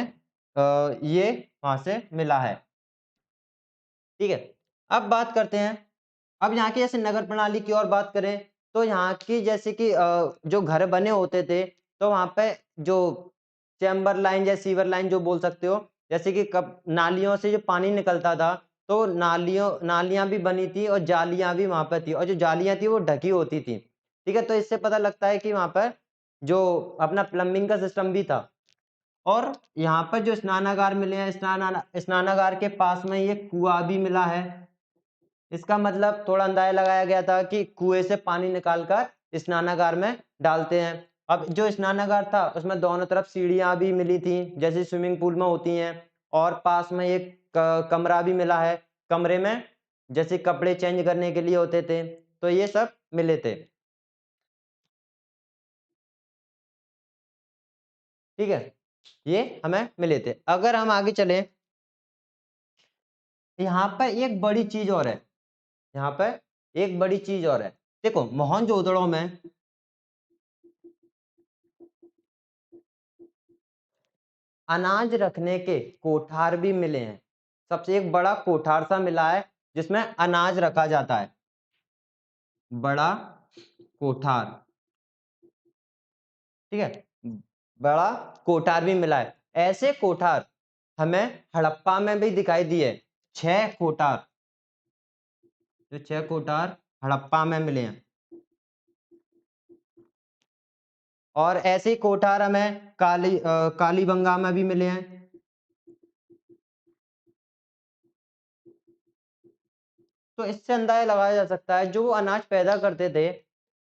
ये वहां से मिला है। ठीक है, अब बात करते हैं, अब यहाँ की जैसे नगर प्रणाली की और बात करें, तो यहाँ की जैसे कि जो घर बने होते थे, तो वहां पे जो चैम्बर लाइन या सीवर लाइन जो बोल सकते हो, जैसे कि कब नालियों से जो पानी निकलता था, तो नालियां भी बनी थी और जालियां भी वहां पर थी, और जो जालियां थी वो ढकी होती थी। ठीक है, तो इससे पता लगता है कि वहां पर जो अपना प्लम्बिंग का सिस्टम भी था। और यहाँ पर जो स्नानागार मिले हैं, स्नानागार के पास में ये कुआं भी मिला है। इसका मतलब थोड़ा अंदाजा लगाया गया था कि कुएं से पानी निकालकर स्नानागार में डालते हैं। अब जो स्नानागार था उसमें दोनों तरफ सीढ़ियां भी मिली थी, जैसे स्विमिंग पूल में होती हैं। और पास में एक कमरा भी मिला है, कमरे में जैसे कपड़े चेंज करने के लिए होते थे। तो ये सब मिले थे। ठीक है, ये हमें मिले थे। अगर हम आगे चले, यहाँ पर एक बड़ी चीज और है, यहाँ पर एक बड़ी चीज और है। देखो मोहनजोदड़ो में अनाज रखने के कोठार भी मिले हैं। सबसे एक बड़ा कोठार सा मिला है जिसमें अनाज रखा जाता है, बड़ा कोठार। ठीक है, बड़ा कोठार भी मिला है। ऐसे कोठार हमें हड़प्पा में भी दिखाई दिए, 6 कोठार, जो 6 कोठार हड़प्पा में मिले हैं। और ऐसे ही कोठार हमें कालीबंगा में भी मिले हैं। तो इससे अंदाजा लगाया जा सकता है जो वो अनाज पैदा करते थे,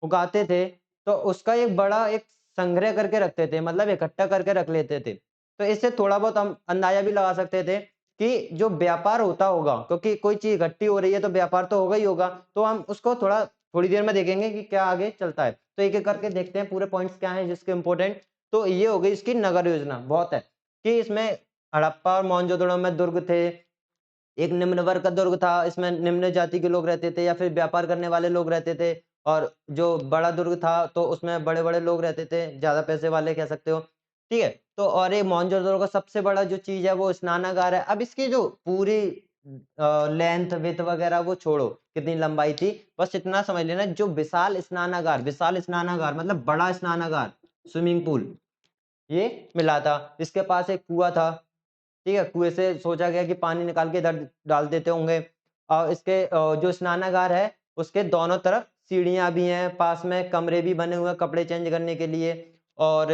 उगाते थे, तो उसका एक बड़ा एक संग्रह करके रखते थे, मतलब इकट्ठा करके रख लेते थे। तो इससे थोड़ा बहुत हम अंदाजा भी लगा सकते थे कि जो व्यापार होता होगा, क्योंकि कोई चीज इकट्ठी हो रही है तो व्यापार तो होगा ही होगा, तो हम उसको थोड़ी देर में देखेंगे कि क्या आगे चलता है। तो एक एक करके देखते हैं पूरे पॉइंट्स क्या हैं जिसके इंपॉर्टेंट। तो ये हो गई इसकी नगर योजना, बहुत है कि इसमें हड़प्पा और मोहनजोदड़ो में दुर्ग थे, एक निम्न वर्ग का दुर्ग था, इसमें निम्न जाति के लोग रहते थे या फिर व्यापार करने वाले लोग रहते थे, और जो बड़ा दुर्ग था तो उसमें बड़े बड़े लोग रहते थे, ज्यादा पैसे वाले कह सकते हो, ठीक है। तो और ये मोहनजोदड़ो का सबसे बड़ा जो चीज है वो स्नानागार है। अब इसकी जो पूरी लेंथ विड्थ वगैरह वो छोड़ो कितनी लंबाई थी, बस इतना समझ लेना, जो विशाल स्नानागार मतलब बड़ा स्नानागार, स्विमिंग पूल, ये मिला था। इसके पास एक कुआं था, ठीक है, कुएं से सोचा गया कि पानी निकाल के इधर डाल देते होंगे। और इसके जो स्नानागार है उसके दोनों तरफ सीढ़ियां भी हैं, पास में कमरे भी बने हुए हैं कपड़े चेंज करने के लिए, और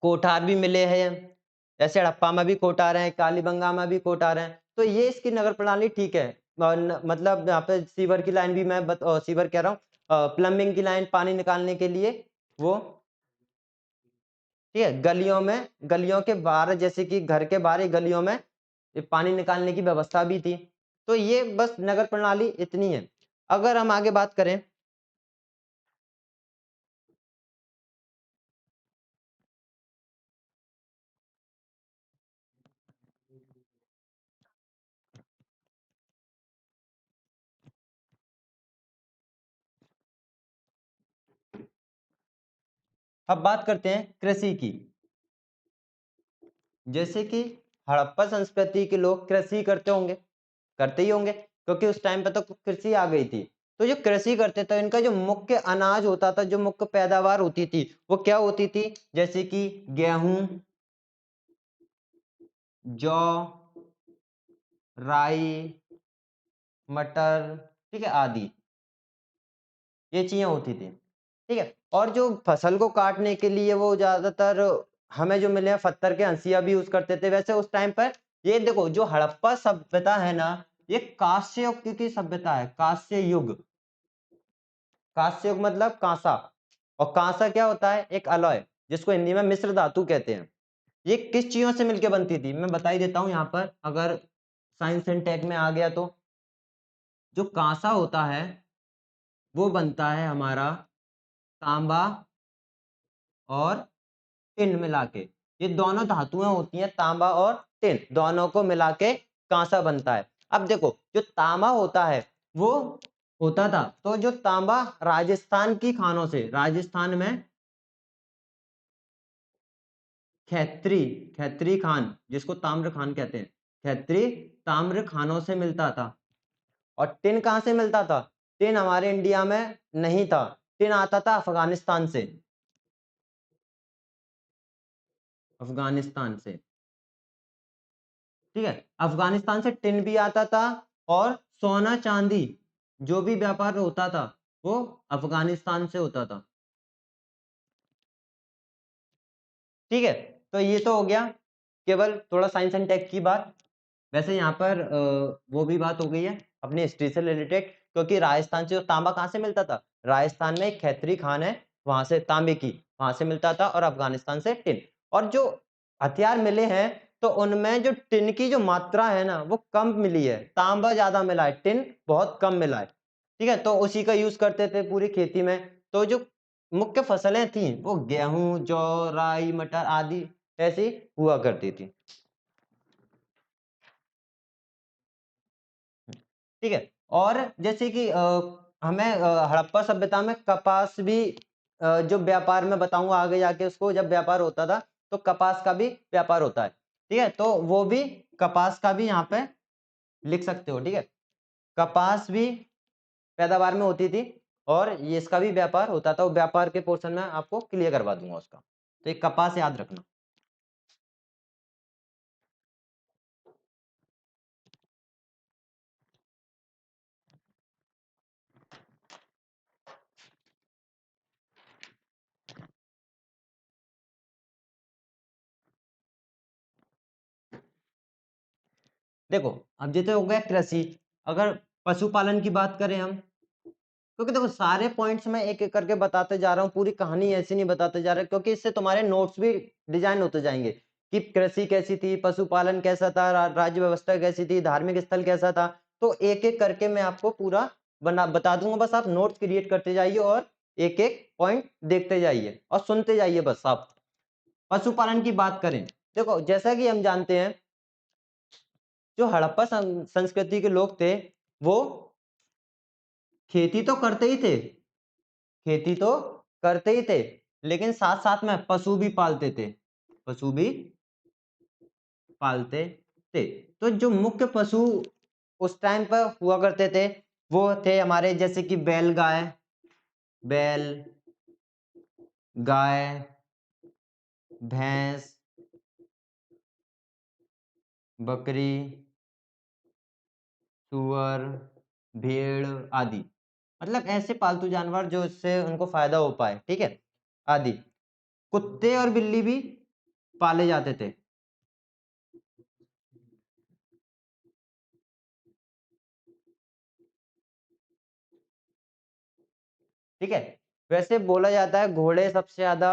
कोठार भी मिले हैं, जैसे हड़प्पा में भी कोठार हैं, कालीबंगा में भी कोठार हैं। तो ये इसकी नगर प्रणाली ठीक है। मतलब यहाँ पे सीवर की लाइन भी सीवर कह रहा हूँ, प्लम्बिंग की लाइन पानी निकालने के लिए वो, ठीक है, गलियों के बाहर, जैसे कि घर के बाहर ही गलियों में ये पानी निकालने की व्यवस्था भी थी। तो ये बस नगर प्रणाली इतनी है। अगर हम आगे बात करें, अब बात करते हैं कृषि की। जैसे कि हड़प्पा संस्कृति के लोग कृषि करते होंगे, करते ही होंगे क्योंकि उस टाइम पे तो कृषि आ गई थी। तो जो कृषि करते थे इनका जो मुख्य अनाज होता था, जो मुख्य पैदावार होती थी वो क्या होती थी, जैसे कि गेहूं, जौ, राई, मटर, ठीक है, आदि ये चीजें होती थी, ठीक है। और जो फसल को काटने के लिए वो ज्यादातर हमें जो मिले हैं पत्थर के हंसिया भी यूज करते थे। वैसे उस टाइम पर ये देखो, जो हड़प्पा सभ्यता है ना, ये कांस्य युग की सभ्यता है, कांस्य युग। कांस्य युग मतलब कांसा, और कांसा क्या होता है, एक अलॉय, जिसको हिंदी में मिश्र धातु कहते हैं। ये किस चीजों से मिलकर बनती थी मैं बता ही देता हूं यहाँ पर, अगर साइंस एंड टेक में आ गया तो। जो कांसा होता है वो बनता है हमारा तांबा और टिन मिला के। ये दोनों धातुएं होती हैं, तांबा और टिन, दोनों को मिला के कांसा बनता है। अब देखो, जो तांबा होता है वो होता था, तो जो तांबा राजस्थान की खानों से, राजस्थान में खैत्री, खैत्री खान जिसको ताम्र खान कहते हैं, खैत्री ताम्र खानों से मिलता था। और टिन कहाँ से मिलता था, टिन हमारे इंडिया में नहीं था, टिन आता था अफगानिस्तान से, अफगानिस्तान से, ठीक है, अफगानिस्तान से टिन भी आता था। और सोना चांदी जो भी व्यापार होता था वो अफगानिस्तान से होता था, ठीक है। तो ये तो हो गया केवल थोड़ा साइंस एंड टेक की बात। वैसे यहाँ पर वो भी बात हो गई है अपनी हिस्ट्री से रिलेटेड, क्योंकि राजस्थान से जो तांबा कहाँ से मिलता था, राजस्थान में एक खैत्री खान है, वहां से तांबे की वहां से मिलता था, और अफगानिस्तान से टिन। और जो हथियार मिले हैं तो उनमें जो टिन की जो मात्रा है ना वो कम मिली है, तांबा ज्यादा मिला है, टिन बहुत कम मिला है, ठीक है। तो उसी का यूज करते थे पूरी खेती में। तो जो मुख्य फसलें थी वो गेहूं, जौ, राई, मटर आदि ऐसी हुआ करती थी, ठीक है। और जैसे कि हमें हड़प्पा सभ्यता में कपास भी, जो व्यापार में बताऊंगा आगे जाके, उसको जब व्यापार होता था तो कपास का भी व्यापार होता है, ठीक है। तो वो भी, कपास का भी यहाँ पे लिख सकते हो, ठीक है, कपास भी पैदावार में होती थी, और ये इसका भी व्यापार होता था। वो व्यापार के पोर्शन में आपको क्लियर करवा दूंगा उसका, तो एक कपास याद रखना। देखो, अब जैसे हो गया कृषि, अगर पशुपालन की बात करें हम, क्योंकि देखो सारे पॉइंट्स मैं एक एक करके बताते जा रहा हूँ, पूरी कहानी ऐसी नहीं बताते जा रहा, क्योंकि इससे तुम्हारे नोट्स भी डिजाइन होते जाएंगे कि कृषि कैसी थी, पशुपालन कैसा था, राज्य व्यवस्था कैसी थी, धार्मिक स्थल कैसा था। तो एक एक करके मैं आपको पूरा बता दूंगा, बस आप नोट्स क्रिएट करते जाइए और एक एक पॉइंट देखते जाइए और सुनते जाइए। बस आप पशुपालन की बात करें, देखो जैसा कि हम जानते हैं, जो हड़प्पा संस्कृति के लोग थे वो खेती तो करते ही थे, खेती तो करते ही थे, लेकिन साथ साथ में पशु भी पालते थे, पशु भी पालते थे। तो जो मुख्य पशु उस टाइम पर हुआ करते थे वो थे हमारे, जैसे कि बैल गाय, भैंस, बकरी, सुअर, भेड़ आदि। मतलब ऐसे पालतू जानवर जो इससे उनको फायदा हो पाए, ठीक है, आदि। कुत्ते और बिल्ली भी पाले जाते थे। ठीक है, वैसे बोला जाता है घोड़े सबसे ज्यादा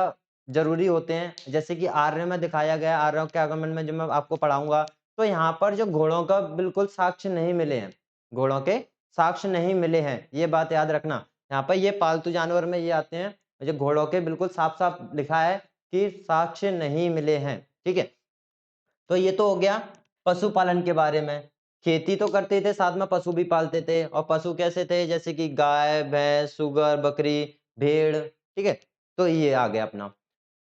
जरूरी होते हैं, जैसे कि आर्य में दिखाया गया, आर्यों के आगमन में जब मैं आपको पढ़ाऊंगा तो यहाँ पर जो घोड़ों का बिल्कुल साक्ष्य नहीं मिले हैं, घोड़ों के साक्ष्य नहीं मिले हैं, ये बात याद रखना। यहाँ पर ये पालतू जानवर में ये आते हैं, जो घोड़ों के बिल्कुल साफ साफ लिखा है कि साक्ष्य नहीं मिले हैं। ठीक है, तो ये तो हो गया पशुपालन के बारे में। खेती तो करते थे, साथ में पशु भी पालते थे, और पशु कैसे थे, जैसे कि गाय, भैंस, सुगर, बकरी, भेड़। ठीक है, तो ये आ गया अपना।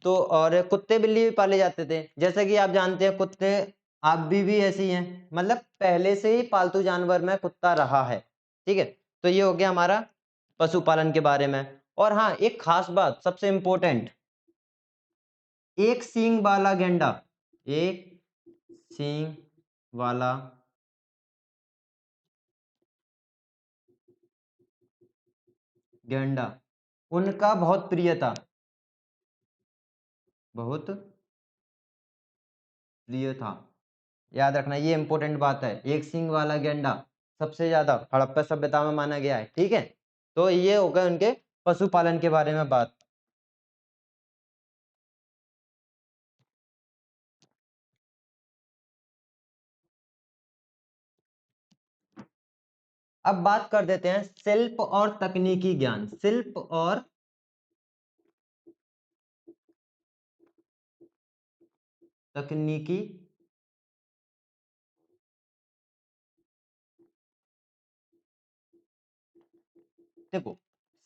तो और कुत्ते बिल्ली भी पाले जाते थे, जैसे कि आप जानते हैं कुत्ते आप भी ऐसी हैं, मतलब पहले से ही पालतू जानवर में कुत्ता रहा है। ठीक है, तो ये हो गया हमारा पशुपालन के बारे में। और हाँ, एक खास बात सबसे इंपॉर्टेंट, एक सींग वाला गेंडा, एक सींग वाला गेंडा उनका बहुत प्रिय था, बहुत प्रिय था। याद रखना, ये इंपॉर्टेंट बात है, एक सींग वाला गेंडा सबसे ज्यादा हड़प्पा सभ्यता में माना गया है। ठीक है, तो ये हो गए उनके पशुपालन के बारे में बात। अब बात कर देते हैं शिल्प और तकनीकी ज्ञान, शिल्प और तकनीकी देखो,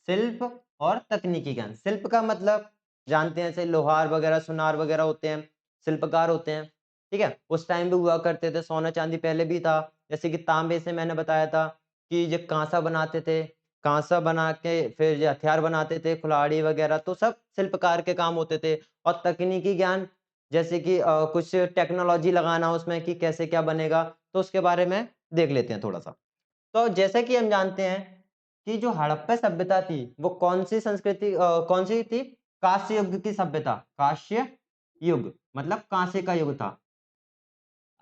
शिल्प और तकनीकी ज्ञान, शिल्प का मतलब जानते हैं, जैसे लोहार वगैरह, सुनार वगैरह होते हैं, शिल्पकार होते हैं। ठीक है, उस टाइम भी हुआ करते थे, सोना चांदी पहले भी था। जैसे कि तांबे से मैंने बताया था कि ये कांसा बनाते थे, कांसा बना के फिर ये हथियार बनाते थे, कुल्हाड़ी वगैरह, तो सब शिल्पकार के काम होते थे। और तकनीकी ज्ञान जैसे कि कुछ टेक्नोलॉजी लगाना उसमें कि कैसे क्या बनेगा, तो उसके बारे में देख लेते हैं थोड़ा सा। तो जैसे कि हम जानते हैं कि जो हड़प्पा सभ्यता थी वो कौन सी संस्कृति कौन सी थी, कांस्य युग की सभ्यता, कांस्य युग मतलब कांसे का युग था।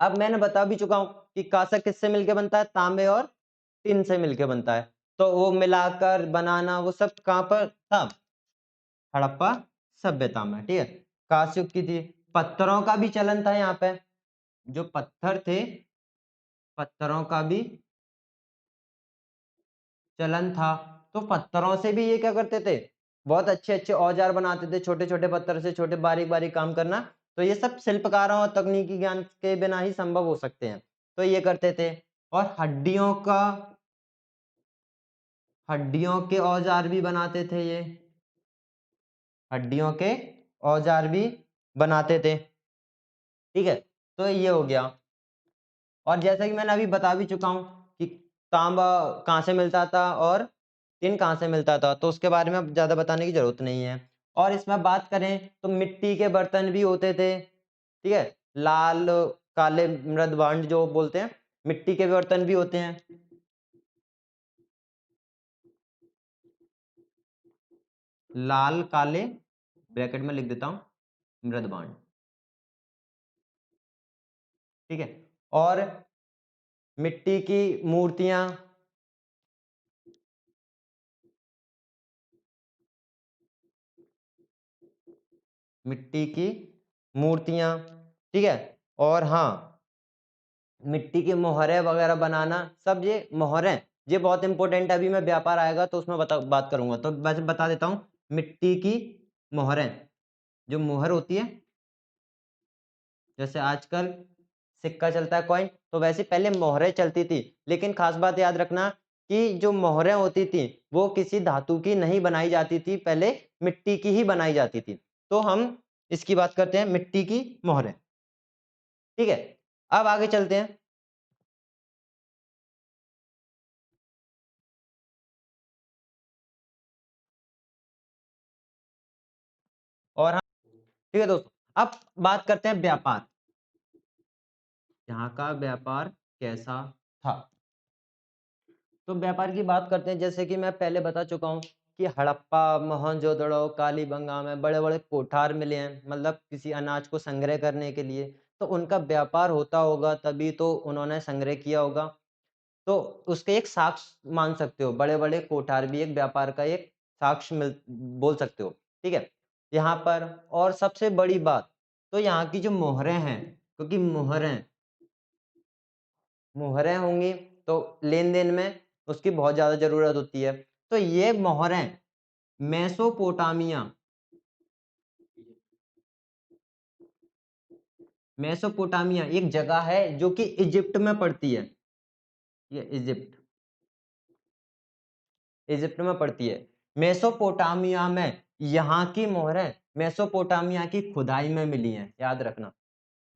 अब मैंने बता भी चुका हूं कि कांसा किससे मिलके बनता है, तांबे और टिन से मिलके बनता है। तो वो मिलाकर बनाना वो सब कहां पर था, हड़प्पा सभ्यता में। ठीक है, कांस्य युग की थी। पत्थरों का भी चलन था यहाँ पे, जो पत्थर थे, पत्थरों का भी चलन था। तो पत्थरों से भी ये क्या करते थे, बहुत अच्छे अच्छे औजार बनाते थे, छोटे छोटे पत्थर से छोटे बारीक बारीक काम करना। तो ये सब शिल्पकारों और तकनीकी ज्ञान के बिना ही संभव हो सकते हैं, तो ये करते थे। और हड्डियों के औजार भी बनाते थे ये, हड्डियों के औजार भी बनाते थे। ठीक है, तो ये हो गया। और जैसा कि मैंने अभी बता भी चुका हूँ कि तांबा कहाँ से मिलता था और टिन कहाँ से मिलता था, तो उसके बारे में अब ज़्यादा बताने की ज़रूरत नहीं है। और इसमें बात करें तो मिट्टी के बर्तन भी होते थे। ठीक है, लाल काले मृद भांड जो बोलते हैं, मिट्टी के बर्तन भी होते हैं। लाल काले, ब्रैकेट में लिख देता हूँ, मृद भांड। ठीक है, और मिट्टी की मूर्तियां, मिट्टी की मूर्तियां। ठीक है। और हाँ, मिट्टी के मोहरे वगैरह बनाना, सब ये मोहरें, ये बहुत इंपॉर्टेंट है। अभी मैं व्यापार आएगा तो उसमें बात करूंगा, तो वैसे बता देता हूँ। मिट्टी की मोहरें, जो मोहर होती है, जैसे आजकल सिक्का चलता है कॉइन, तो वैसे पहले मोहरें चलती थी। लेकिन खास बात याद रखना कि जो मोहरें होती थी वो किसी धातु की नहीं बनाई जाती थी, पहले मिट्टी की ही बनाई जाती थी। तो हम इसकी बात करते हैं, मिट्टी की मोहरें। ठीक है, अब आगे चलते हैं। और हाँ, ठीक है दोस्तों, अब बात करते हैं व्यापार, यहाँ का व्यापार कैसा था। तो व्यापार की बात करते हैं, जैसे कि मैं पहले बता चुका हूँ कि हड़प्पा, मोहनजोदड़ो, कालीबंगा में बड़े बड़े कोठार मिले हैं, मतलब किसी अनाज को संग्रह करने के लिए। तो उनका व्यापार होता होगा, तभी तो उन्होंने संग्रह किया होगा। तो उसके एक साक्ष्य मान सकते हो, बड़े बड़े कोठार भी एक व्यापार का एक साक्ष्य बोल सकते हो। ठीक है, यहाँ पर और सबसे बड़ी बात, तो यहाँ की जो मोहरें हैं, क्योंकि मोहरें मोहरें होंगी तो लेन देन में उसकी बहुत ज्यादा जरूरत होती है। तो ये मोहरें मेसोपोटामिया मेसोपोटामिया एक जगह है जो कि इजिप्ट में पड़ती है। ये इजिप्ट में पड़ती है, मेसोपोटामिया में। यहाँ की मोहरें मेसोपोटामिया की खुदाई में मिली हैं, याद रखना।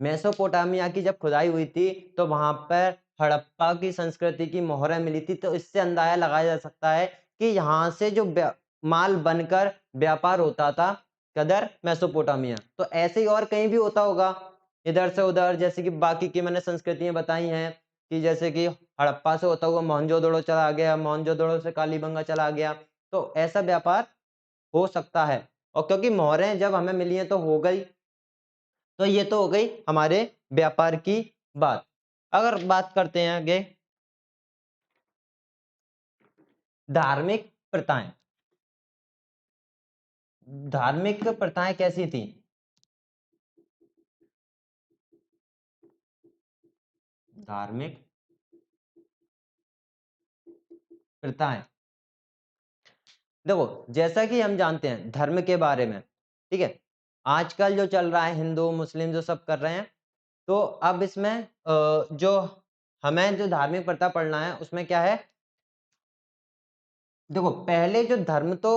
मेसोपोटामिया की जब खुदाई हुई थी तो वहां पर हड़प्पा की संस्कृति की मोहरें मिली थी। तो इससे अंदाजा लगाया जा सकता है कि यहाँ से जो माल बनकर व्यापार होता था, कदर मेसोपोटामिया। तो ऐसे ही और कहीं भी होता होगा, इधर से उधर, जैसे कि बाकी की मैंने संस्कृतियां बताई हैं कि जैसे कि हड़प्पा से होता हुआ मोहनजोदड़ो चला गया, मोहनजोदड़ो से कालीबंगा चला गया। तो ऐसा व्यापार हो सकता है। और क्योंकि मोहरें जब हमें मिली हैं तो हो गई, तो ये तो हो गई हमारे व्यापार की बात। अगर बात करते हैं आगे, धार्मिक प्रथाएं। धार्मिक प्रथाएं कैसी थी? धार्मिक प्रथाएं, देखो जैसा कि हम जानते हैं धर्म के बारे में, ठीक है, आजकल जो चल रहा है हिंदू मुस्लिम जो सब कर रहे हैं, तो अब इसमें जो हमें जो धार्मिक प्रथा पढ़ना है उसमें क्या है। देखो पहले जो धर्म तो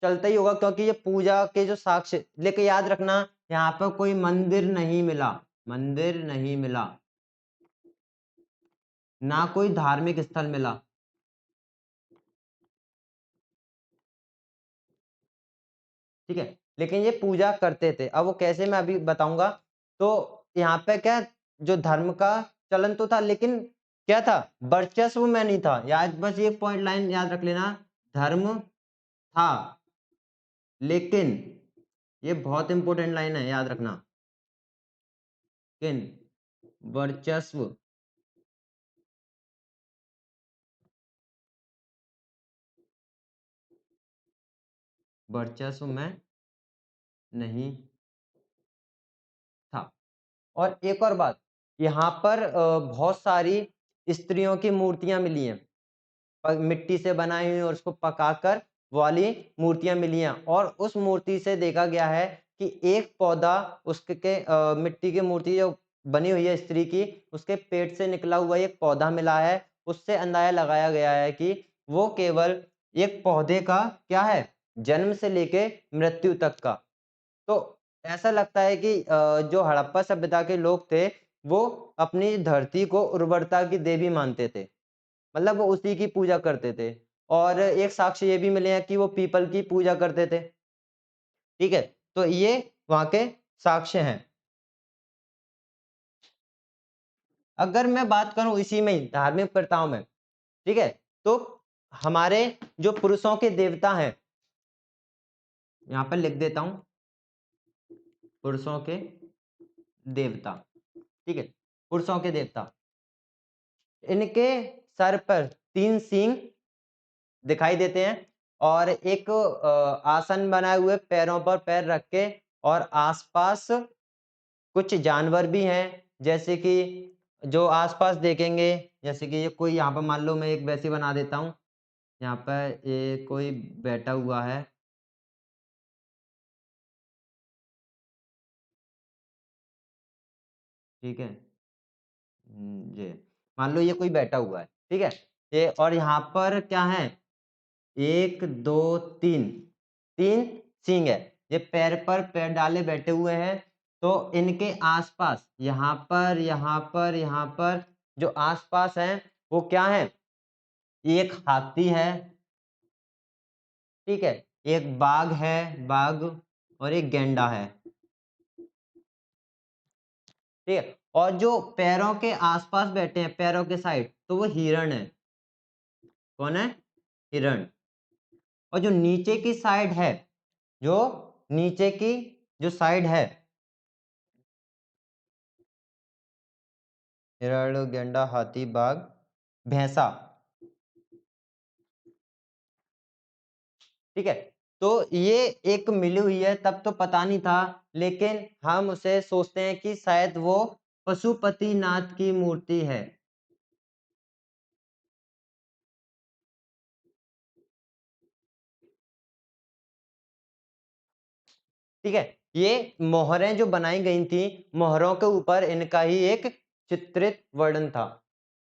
चलता ही होगा, क्योंकि ये पूजा के जो साक्ष्य, लेकिन याद रखना यहाँ पर कोई मंदिर नहीं मिला, मंदिर नहीं मिला, ना कोई धार्मिक स्थल मिला। ठीक है, लेकिन ये पूजा करते थे। अब वो कैसे मैं अभी बताऊंगा। तो यहाँ पे क्या, जो धर्म का चलन तो था, लेकिन क्या था, वर्चस्व में नहीं था। याद, बस ये पॉइंट लाइन याद रख लेना, धर्म था लेकिन, ये बहुत इंपॉर्टेंट लाइन है, याद रखना, लेकिन वर्चस्व वर्चस्व में नहीं था। और एक और बात, यहाँ पर बहुत सारी स्त्रियों की मूर्तियां मिली हैं, मिट्टी से बनाई हुई, और उसको पकाकर वाली मूर्तियां मिली हैं। और उस मूर्ति से देखा गया है कि एक पौधा उसके मिट्टी की मूर्ति जो बनी हुई है स्त्री की, उसके पेट से निकला हुआ एक पौधा मिला है। उससे अंदाजा लगाया गया है कि वो केवल एक पौधे का क्या है, जन्म से लेके मृत्यु तक का। तो ऐसा लगता है कि जो हड़प्पा सभ्यता के लोग थे, वो अपनी धरती को उर्वरता की देवी मानते थे, मतलब वो उसी की पूजा करते थे। और एक साक्ष्य ये भी मिले हैं कि वो पीपल की पूजा करते थे। ठीक है, तो ये वहां के साक्ष्य हैं। अगर मैं बात करूं इसी में ही, धार्मिक प्रथाओं में, ठीक है, तो हमारे जो पुरुषों के देवता हैं, यहां पर लिख देता हूं, पुरुषों के देवता। ठीक है, पुरुषों के देवता, इनके सर पर 3 सींग दिखाई देते हैं, और एक आसन बनाए हुए पैरों पर पैर रख के, और आसपास कुछ जानवर भी हैं, जैसे कि जो आसपास देखेंगे, जैसे कि ये कोई यहाँ पर मान लो मैं एक वैसी बना देता हूँ, यहाँ पर ये कोई बैठा हुआ है, ठीक है। ये मान लो ये कोई बैठा हुआ है, ठीक है। ये और यहाँ पर क्या है, 1 2 3 3 सींग है। ये पैर पर पैर डाले बैठे हुए हैं। तो इनके आसपास यहाँ पर जो आसपास है वो क्या है, एक हाथी है, ठीक है, एक बाघ और एक गैंडा है, ठीक है। और जो पैरों के आसपास बैठे हैं, पैरों के साइड, तो वो हिरण है। कौन है, हिरण। और जो नीचे की साइड है, जो नीचे की जो साइड है, हिरण, गैंडा, हाथी, बाघ, भैंसा, ठीक है। तो ये एक मिली हुई है, तब तो पता नहीं था, लेकिन हम उसे सोचते हैं कि शायद वो पशुपतिनाथ की मूर्ति है। ठीक है। ये मोहरें जो बनाई गई थी, मोहरों के ऊपर इनका ही एक चित्रित वर्णन था।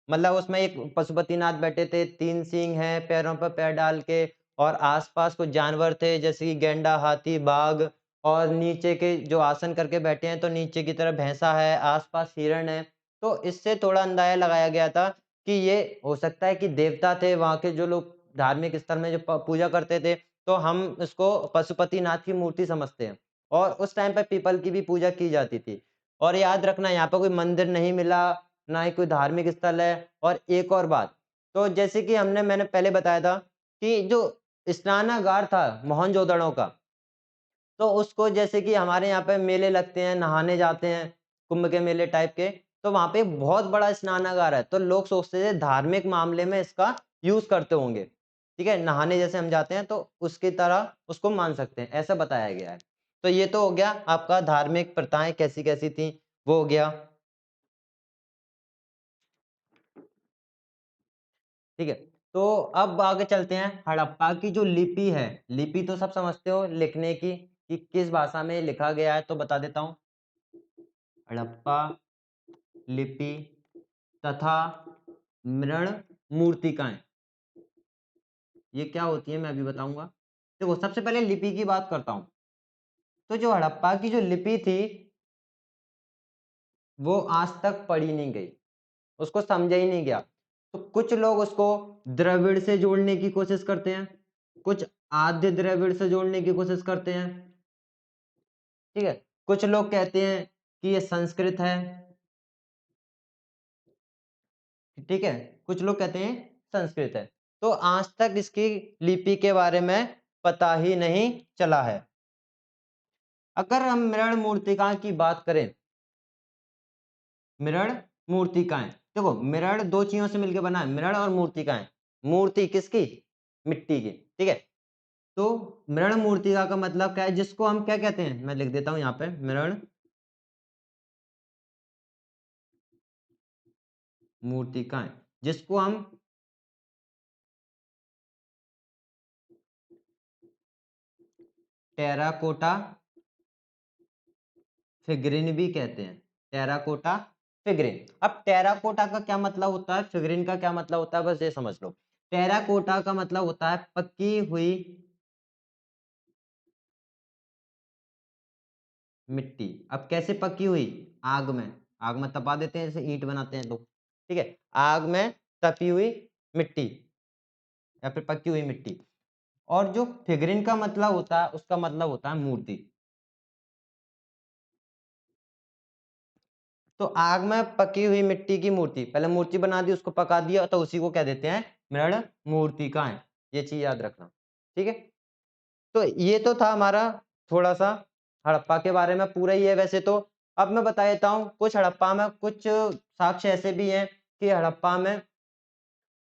मतलब उसमें एक पशुपतिनाथ बैठे थे, 3 सींग हैं, पैरों पर पैर डाल के, और आसपास कुछ जानवर थे जैसे कि गैंडा, हाथी, बाघ, और नीचे के जो आसन करके बैठे हैं तो नीचे की तरफ भैंसा है, आसपास हिरण है। तो इससे थोड़ा अंदाजा लगाया गया था कि ये हो सकता है कि देवता थे वहाँ के, जो लोग धार्मिक स्थल में जो पूजा करते थे, तो हम इसको पशुपतिनाथ की मूर्ति समझते हैं। और उस टाइम पे पीपल की भी पूजा की जाती थी। और याद रखना, यहाँ पे कोई मंदिर नहीं मिला, ना ही कोई धार्मिक स्थल है। और एक और बात, तो जैसे कि मैंने पहले बताया था कि जो स्नानागार था मोहनजोदड़ो का, तो उसको जैसे कि हमारे यहाँ पे मेले लगते हैं, नहाने जाते हैं, कुंभ के मेले टाइप के, तो वहाँ पे बहुत बड़ा स्नानागार है, तो लोग सोचते थे धार्मिक मामले में इसका यूज करते होंगे, ठीक है। नहाने जैसे हम जाते हैं तो उसकी तरह उसको मान सकते हैं, ऐसा बताया गया है। तो ये तो हो गया आपका धार्मिक प्रथाएं कैसी कैसी थी, वो हो गया, ठीक है। तो अब आगे चलते हैं, हड़प्पा की जो लिपि है, लिपि तो सब समझते हो लिखने की, कि किस भाषा में लिखा गया है, तो बता देता हूँ। हड़प्पा लिपि तथा मृण मूर्तिकाएं, ये क्या होती है मैं अभी बताऊंगा। देखो, सबसे पहले लिपि की बात करता हूं। तो जो हड़प्पा की जो लिपि थी, वो आज तक पढ़ी नहीं गई, उसको समझा ही नहीं गया। तो कुछ लोग उसको द्रविड़ से जोड़ने की कोशिश करते हैं, कुछ आद्य द्रविड़ से जोड़ने की कोशिश करते हैं, ठीक है। कुछ लोग कहते हैं कि ये संस्कृत है, ठीक है। कुछ लोग कहते हैं संस्कृत है। तो आज तक इसकी लिपि के बारे में पता ही नहीं चला है। अगर हम मृण मूर्तिकाएं की बात करें, मृण मूर्तिकाएं, देखो मृण दो चीजों से मिलकर बना है, मृण और मूर्तिकाएं। मूर्ति किसकी, मिट्टी की, ठीक है। तो मृण मूर्तिका का मतलब क्या है, जिसको हम क्या कहते हैं, मैं लिख देता हूं यहाँ पे, मृण मूर्तिकाएं, जिसको हम टेराकोटा फिगरिन भी कहते हैं। Terracotta figurine. अब टेराकोटा का क्या मतलब होता है, फिगरिन का क्या मतलब होता है, बस ये समझ लो। टेराकोटा का मतलब होता है पकी हुई मिट्टी। अब कैसे पकी हुई, आग में, आग में तपा देते हैं जैसे ईंट बनाते हैं लोग, ठीक है। आग में तपी हुई मिट्टी या फिर पकी हुई मिट्टी। और जो फिगरिन का मतलब होता है, उसका मतलब होता है मूर्ति। तो आग में पकी हुई मिट्टी की मूर्ति, पहले मूर्ति बना दी, उसको पका दिया, तो उसी को क्या देते हैं, मृण मूर्तिकाएं। ये चीज याद रखना, ठीक है। तो ये तो था हमारा थोड़ा सा हड़प्पा के बारे में, पूरा ही है वैसे तो। अब मैं बता देता हूँ कुछ हड़प्पा में कुछ साक्ष्य ऐसे भी हैं कि हड़प्पा में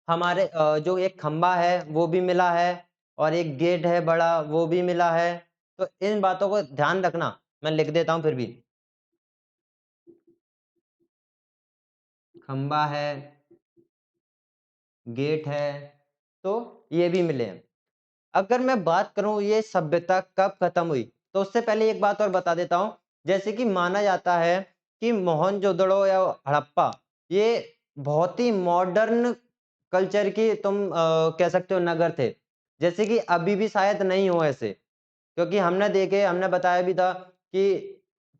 हमारे जो एक खंबा है वो भी मिला है, और एक गेट है बड़ा, वो भी मिला है। तो इन बातों को ध्यान रखना, मैं लिख देता हूँ फिर भी। खंबा है, गेट है, तो ये भी मिले हैं। अगर मैं बात करूं ये सभ्यता कब खत्म हुई, तो उससे पहले एक बात और बता देता हूं। जैसे कि माना जाता है कि मोहनजोदड़ो या हड़प्पा ये बहुत ही मॉडर्न कल्चर की तुम कह सकते हो नगर थे। जैसे कि अभी भी शायद नहीं हो ऐसे, क्योंकि हमने बताया भी था कि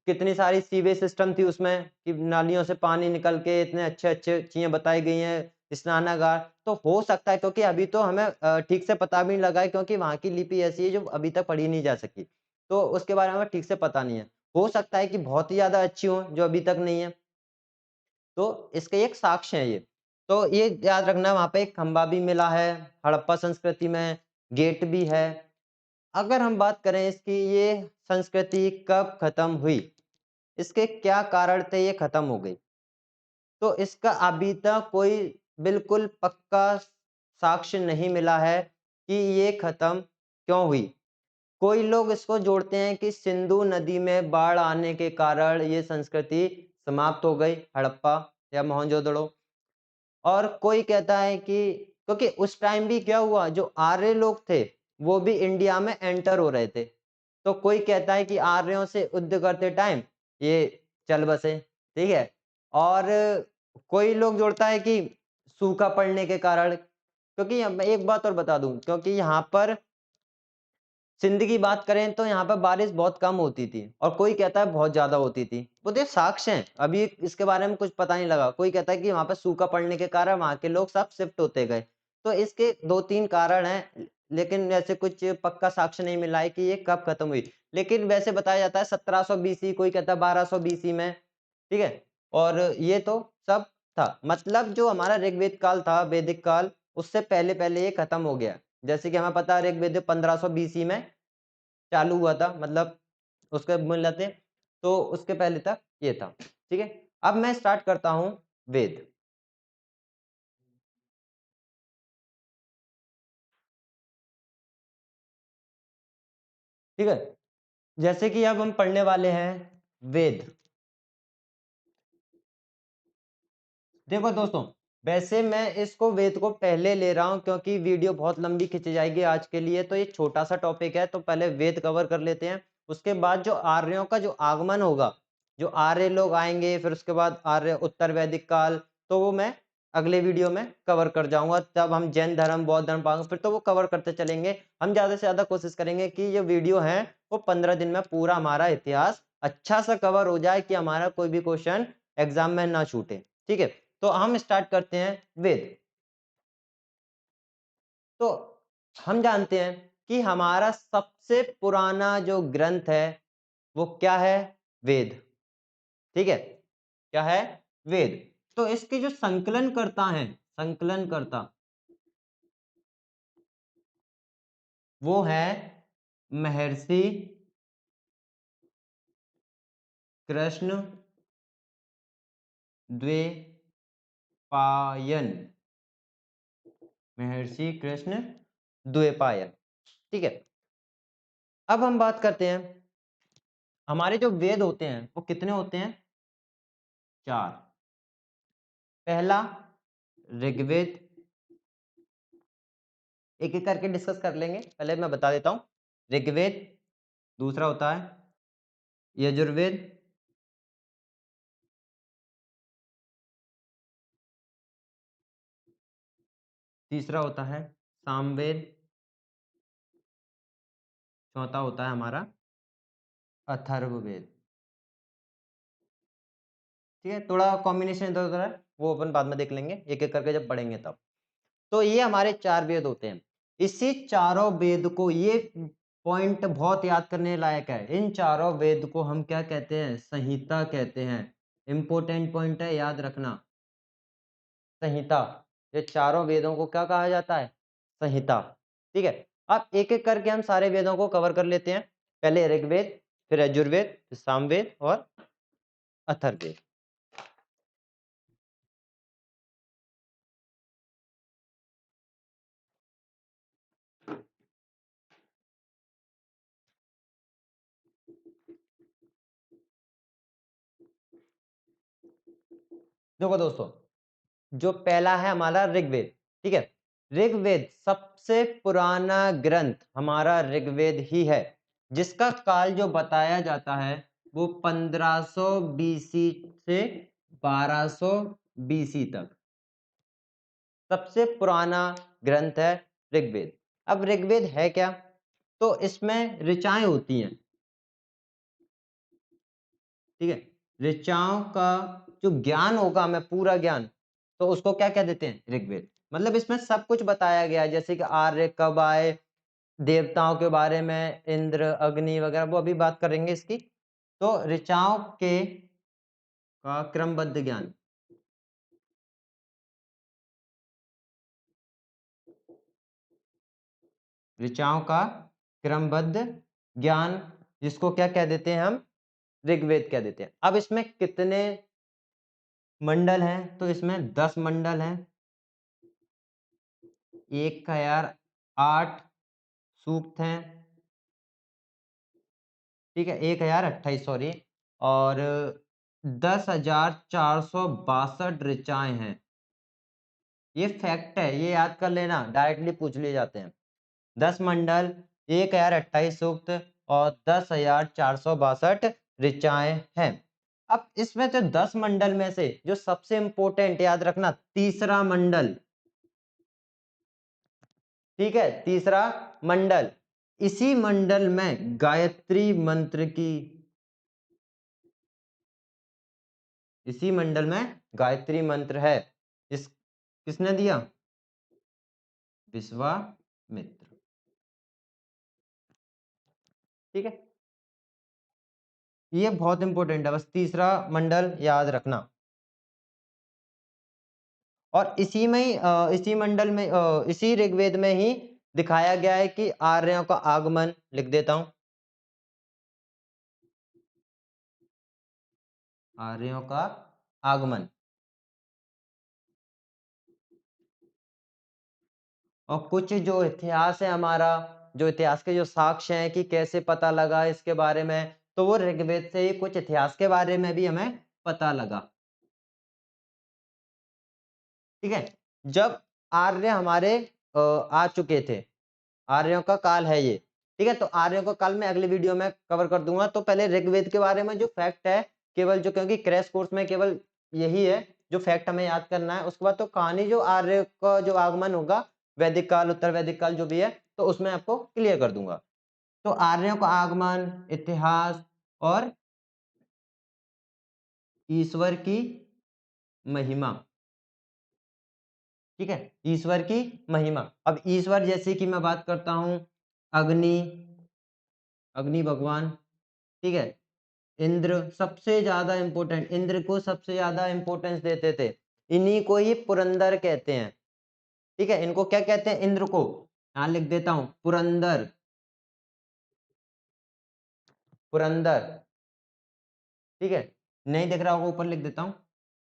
कितनी सारी सीवेज सिस्टम थी उसमें, कि नालियों से पानी निकल के इतने अच्छे-अच्छे चीज़ें बताई गई हैं, स्नानागार। तो हो सकता है, क्योंकि अभी तो हमें ठीक से पता भी नहीं लगा है, क्योंकि वहाँ की लिपि ऐसी है जो अभी तक पढ़ी नहीं जा सकी। तो उसके बारे में हमें ठीक से पता नहीं है। हो सकता है कि बहुत ही ज़्यादा अच्छी हो जो अभी तक नहीं है। तो इसका एक साक्ष्य है ये। तो ये याद रखना, वहाँ पे एक खंबा भी मिला है, हड़प्पा संस्कृति में गेट भी है। अगर हम बात करें इसकी ये संस्कृति कब खत्म हुई, इसके क्या कारण थे ये खत्म हो गई, तो इसका अभी तक कोई बिल्कुल पक्का साक्ष्य नहीं मिला है कि ये खत्म क्यों हुई। कोई लोग इसको जोड़ते हैं कि सिंधु नदी में बाढ़ आने के कारण ये संस्कृति समाप्त हो गई, हड़प्पा या मोहनजोदड़ो। और कोई कहता है कि क्योंकि उस टाइम भी क्या हुआ, जो आर्य लोग थे वो भी इंडिया में एंटर हो रहे थे। तो कोई कहता है कि आर्यों से युद्ध करते टाइम ये चल बसे, ठीक है। और कोई लोग जोड़ता है कि सूखा पड़ने के कारण, क्योंकि मैं एक बात और बता दूं, क्योंकि यहाँ पर सिंध की बात करें तो यहाँ पर बारिश बहुत कम होती थी, और कोई कहता है बहुत ज्यादा होती थी। वो तो साक्ष्य हैं, अभी इसके बारे में कुछ पता नहीं लगा। कोई कहता है कि वहां पर सूखा पड़ने के कारण वहां के लोग सब शिफ्ट होते गए। तो इसके दो तीन कारण हैं, लेकिन वैसे कुछ पक्का साक्ष्य नहीं मिला है कि ये कब खत्म हुई। लेकिन वैसे बताया जाता है 1700 बीसी, कोई कहता है 1200 बीसी में, ठीक है। और ये तो सब था, मतलब जो हमारा ऋग्वेद काल था, वैदिक काल, उससे पहले पहले ये खत्म हो गया। जैसे कि हमें पता है ऋग्वेद 1500 बीसी में चालू हुआ था, मतलब उसके मिल थे, तो उसके पहले तक ये था, ठीक है। अब मैं स्टार्ट करता हूं वेद, ठीक है। जैसे कि अब हम पढ़ने वाले हैं वेद। देखो दोस्तों, वैसे मैं इसको वेद को पहले ले रहा हूं क्योंकि वीडियो बहुत लंबी खिंच जाएगी आज के लिए, तो ये छोटा सा टॉपिक है, तो पहले वेद कवर कर लेते हैं। उसके बाद जो आर्यों का जो आगमन होगा, जो आर्य लोग आएंगे, फिर उसके बाद आर्य उत्तर वैदिक काल, तो वो मैं अगले वीडियो में कवर कर जाऊंगा। तब हम जैन धर्म, बौद्ध धर्म पाएंगे, फिर तो वो कवर करते चलेंगे। हम ज्यादा से ज्यादा कोशिश करेंगे कि ये वीडियो है वो 15 दिन में पूरा हमारा इतिहास अच्छा सा कवर हो जाए, कि हमारा कोई भी क्वेश्चन एग्जाम में ना छूटे, ठीक है। तो हम स्टार्ट करते हैं वेद। तो हम जानते हैं कि हमारा सबसे पुराना जो ग्रंथ है वो क्या है, वेद, ठीक है। क्या है, वेद। तो इसके जो संकलन करता है, संकलन करता, वो है महर्षि कृष्ण द्वैपायन, महर्षि कृष्ण द्वैपायन, ठीक है। अब हम बात करते हैं, हमारे जो वेद होते हैं वो कितने होते हैं, चार। पहला ऋग्वेद, एक एक करके डिस्कस कर लेंगे, पहले मैं बता देता हूं। ऋग्वेद, दूसरा होता है यजुर्वेद, तीसरा होता है सामवेद, चौथा होता है हमारा अथर्ववेद, ठीक है। थोड़ा कॉम्बिनेशन इधर उधर है, वो अपन बाद में देख लेंगे एक एक करके जब पढ़ेंगे तब। तो ये हमारे चार वेद होते हैं। इसी चारों वेद को, ये पॉइंट बहुत याद करने लायक है, इन चारों वेद को हम क्या कहते हैं, संहिता कहते हैं। इंपॉर्टेंट पॉइंट है, याद रखना, संहिता। ये चारों वेदों को क्या कहा जाता है, संहिता, ठीक है। अब एक एक करके हम सारे वेदों को कवर कर लेते हैं। पहले ऋग्वेद, फिर यजुर्वेद, फिर सामवेद और अथर्ववेद। देखो दोस्तों, जो पहला है हमारा ऋग्वेद, ठीक है। ऋग्वेद सबसे पुराना ग्रंथ हमारा ऋग्वेद ही है, जिसका काल जो बताया जाता है वो 1500 बीसी से 1200 बीसी तक सबसे पुराना ग्रंथ है ऋग्वेद। अब ऋग्वेद है क्या? तो इसमें ऋचाएं होती हैं, ठीक है। ऋचाओं का जो ज्ञान होगा, हमें पूरा ज्ञान, तो उसको क्या कह देते हैं? ऋग्वेद। मतलब इसमें सब कुछ बताया गया है, जैसे कि आर्य कब आए, देवताओं के बारे में, इंद्र, अग्नि वगैरह, वो अभी बात करेंगे इसकी। तो ऋचाओं के का क्रमबद्ध ज्ञान, ऋचाओं का क्रमबद्ध ज्ञान, जिसको क्या कह देते हैं हम? ऋग्वेद कह देते हैं। अब इसमें कितने मंडल हैं? तो इसमें 10 मंडल हैं। एक का यार 8 सूक्त हैं, ठीक है। 1028, सॉरी, और 10,462 ऋचाएं हैं। ये फैक्ट है, ये याद कर लेना, डायरेक्टली पूछ लिए जाते हैं। 10 मंडल, 1028 सूक्त और 10,462 ऋचाएं हैं। अब इसमें जो 10 मंडल में से जो सबसे इंपॉर्टेंट, याद रखना, तीसरा मंडल, ठीक है, तीसरा मंडल, इसी मंडल में गायत्री मंत्र की, इसी मंडल में गायत्री मंत्र है। इस किसने दिया? विश्वामित्र, ठीक है। ये बहुत इंपॉर्टेंट है, बस तीसरा मंडल याद रखना। और इसी में ही इसी मंडल में इसी ऋग्वेद में ही दिखाया गया है कि आर्यों का आगमन, लिख देता हूं, आर्यों का आगमन। और कुछ जो इतिहास है हमारा, जो इतिहास के जो साक्ष्य हैं कि कैसे पता लगा इसके बारे में, तो वो ऋग्वेद से ही कुछ इतिहास के बारे में भी हमें पता लगा, ठीक है। जब आर्य हमारे आ चुके थे, आर्यों का काल है ये, ठीक है। तो आर्यों का काल मैं अगली वीडियो में कवर कर दूंगा। तो पहले ऋग्वेद के बारे में जो फैक्ट है, केवल जो, क्योंकि क्रैश कोर्स में केवल यही है जो फैक्ट हमें याद करना है। उसके बाद तो कहानी, जो आर्य का जो आगमन होगा, वैदिक काल, उत्तर वैदिक काल जो भी है, तो उसमें आपको क्लियर कर दूंगा। तो आर्यों का आगमन, इतिहास और ईश्वर की महिमा, ठीक है, ईश्वर की महिमा। अब ईश्वर जैसे कि मैं बात करता हूं, अग्नि, अग्नि भगवान, ठीक है। इंद्र सबसे ज्यादा इंपॉर्टेंट, इंद्र को सबसे ज्यादा इंपॉर्टेंस देते थे। इन्हीं को ही पुरंदर कहते हैं, ठीक है। इनको क्या कहते हैं? इंद्र को। यहां लिख देता हूं, पुरंदर, पुरंदर, ठीक है। नहीं दिख रहा होगा, ऊपर लिख देता हूं,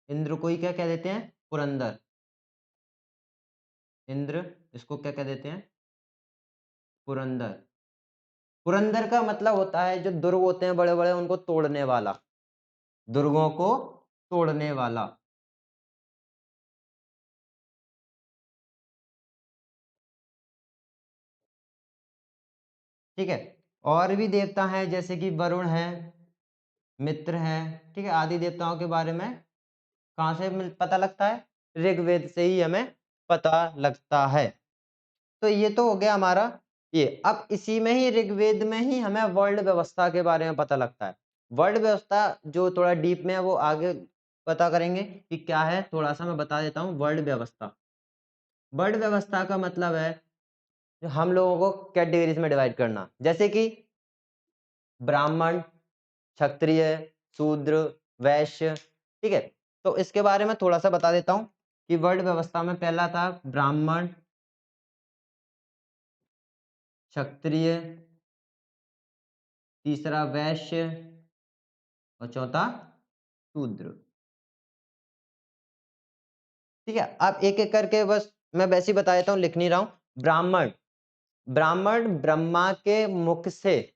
इंद्र को ही क्या कह देते हैं? पुरंदर। इंद्र, इसको क्या कह देते हैं? पुरंदर। पुरंदर का मतलब होता है जो दुर्ग होते हैं बड़े बड़े, उनको तोड़ने वाला, दुर्गों को तोड़ने वाला, ठीक है। और भी देवता हैं, जैसे कि वरुण है, मित्र है, ठीक है। आदि देवताओं के बारे में कहाँ से पता लगता है? ऋग्वेद से ही हमें पता लगता है। तो ये तो हो गया हमारा ये। अब इसी में ही, ऋग्वेद में ही हमें वर्ल्ड व्यवस्था के बारे में पता लगता है। वर्ल्ड व्यवस्था जो थोड़ा डीप में है, वो आगे पता करेंगे कि क्या है। थोड़ा सा मैं बता देता हूँ वर्ल्ड व्यवस्था। वर्ल्ड व्यवस्था का मतलब है हम लोगों को कैटेगरीज में डिवाइड करना, जैसे कि ब्राह्मण, क्षत्रिय, शूद्र, वैश्य, ठीक है। तो इसके बारे में थोड़ा सा बता देता हूं कि वर्ल्ड व्यवस्था में पहला था ब्राह्मण, क्षत्रिय, तीसरा वैश्य और चौथा शूद्र, ठीक है। अब एक एक करके बस मैं वैसे ही बता देता हूँ, लिख नहीं रहा हूं। ब्राह्मण, ब्राह्मण ब्रह्मा के मुख से,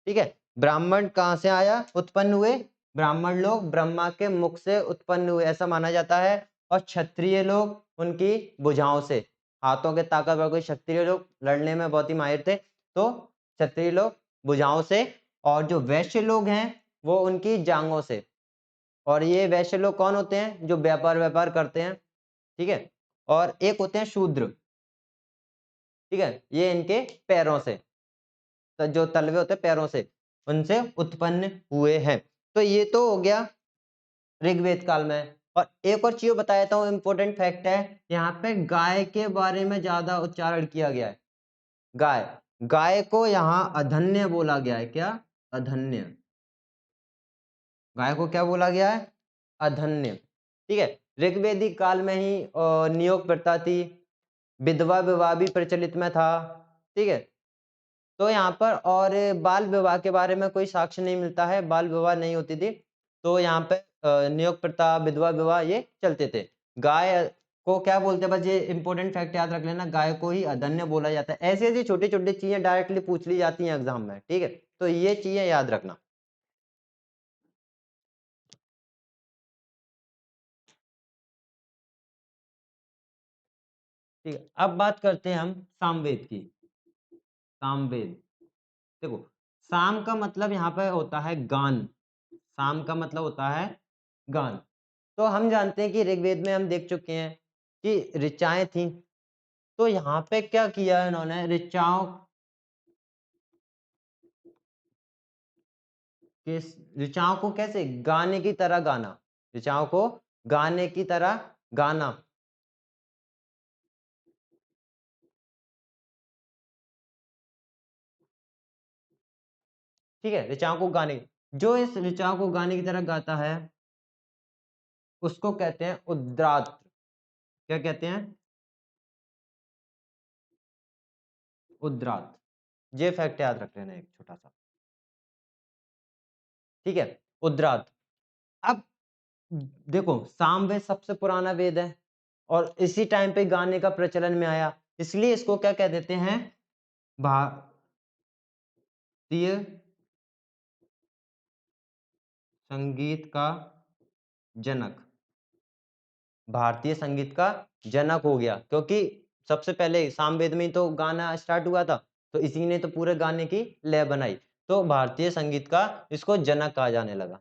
ठीक है। ब्राह्मण कहां से आया, उत्पन्न हुए? ब्राह्मण लोग ब्रह्मा के मुख से उत्पन्न हुए, ऐसा माना जाता है। और क्षत्रिय लोग उनकी भुजाओं से, हाथों के ताकतवर कोई क्षत्रिय लोग लड़ने में बहुत ही माहिर थे, तो क्षत्रिय लोग भुजाओं से, और जो वैश्य लोग हैं वो उनकी जांघों से। और ये वैश्य लोग कौन होते हैं? जो व्यापार करते हैं, ठीक है। और एक होते हैं शूद्र, ठीक है, ये इनके पैरों से, तो जो तलवे होते हैं पैरों से, उनसे उत्पन्न हुए हैं। तो ये तो हो गया ऋग्वेद काल में। और एक और चीज बता देता हूँ, इंपॉर्टेंट फैक्ट है, यहाँ पे गाय के बारे में ज्यादा उच्चारण किया गया है। गाय, गाय को यहाँ अधन्य बोला गया है। क्या? अधन्य। गाय को क्या बोला गया है? अधन्य, ठीक है। ऋग्वेदिक काल में ही नियोग प्रथा थी, विधवा विवाह भी प्रचलित में था, ठीक है। तो यहाँ पर और बाल विवाह के बारे में कोई साक्ष्य नहीं मिलता है, बाल विवाह नहीं होती थी। तो यहाँ पे नियोग प्रथा, विधवा विवाह ये चलते थे। गाय को क्या बोलते हैं, बस ये इंपॉर्टेंट फैक्ट याद रख लेना, गाय को ही अधन्य बोला जाता है। ऐसी ऐसी छोटी छोटी चीजें डायरेक्टली पूछ ली जाती हैं एग्जाम में, ठीक है, तो ये चीजें याद रखना। ठीक है, अब बात करते हैं हम सामवेद की। सामवेद, देखो, साम का मतलब यहाँ पे होता है गान। साम का मतलब होता है गान। तो हम जानते हैं कि ऋग्वेद में हम देख चुके हैं कि ऋचाएं थी। तो यहाँ पे क्या किया इन्होंने, ऋचाओं के, ऋचाओं को कैसे गाने की तरह गाना, ऋचाओं को गाने की तरह गाना, ठीक है, ऋचाओं को गाने, जो इस ऋचाओं को गाने की तरह गाता है उसको कहते हैं उद्रात। क्या कहते हैं? उद्रात। ये फैक्ट याद रख लेना एक छोटा सा, ठीक है, उद्रात। अब देखो, सामवेद सबसे पुराना वेद है और इसी टाइम पे गाने का प्रचलन में आया, इसलिए इसको क्या कह देते हैं? भारतीय संगीत का जनक। भारतीय संगीत का जनक हो गया, क्योंकि सबसे पहले सामवेद में ही तो गाना स्टार्ट हुआ था, तो इसी ने तो पूरे गाने की लय बनाई, तो भारतीय संगीत का इसको जनक कहा जाने लगा,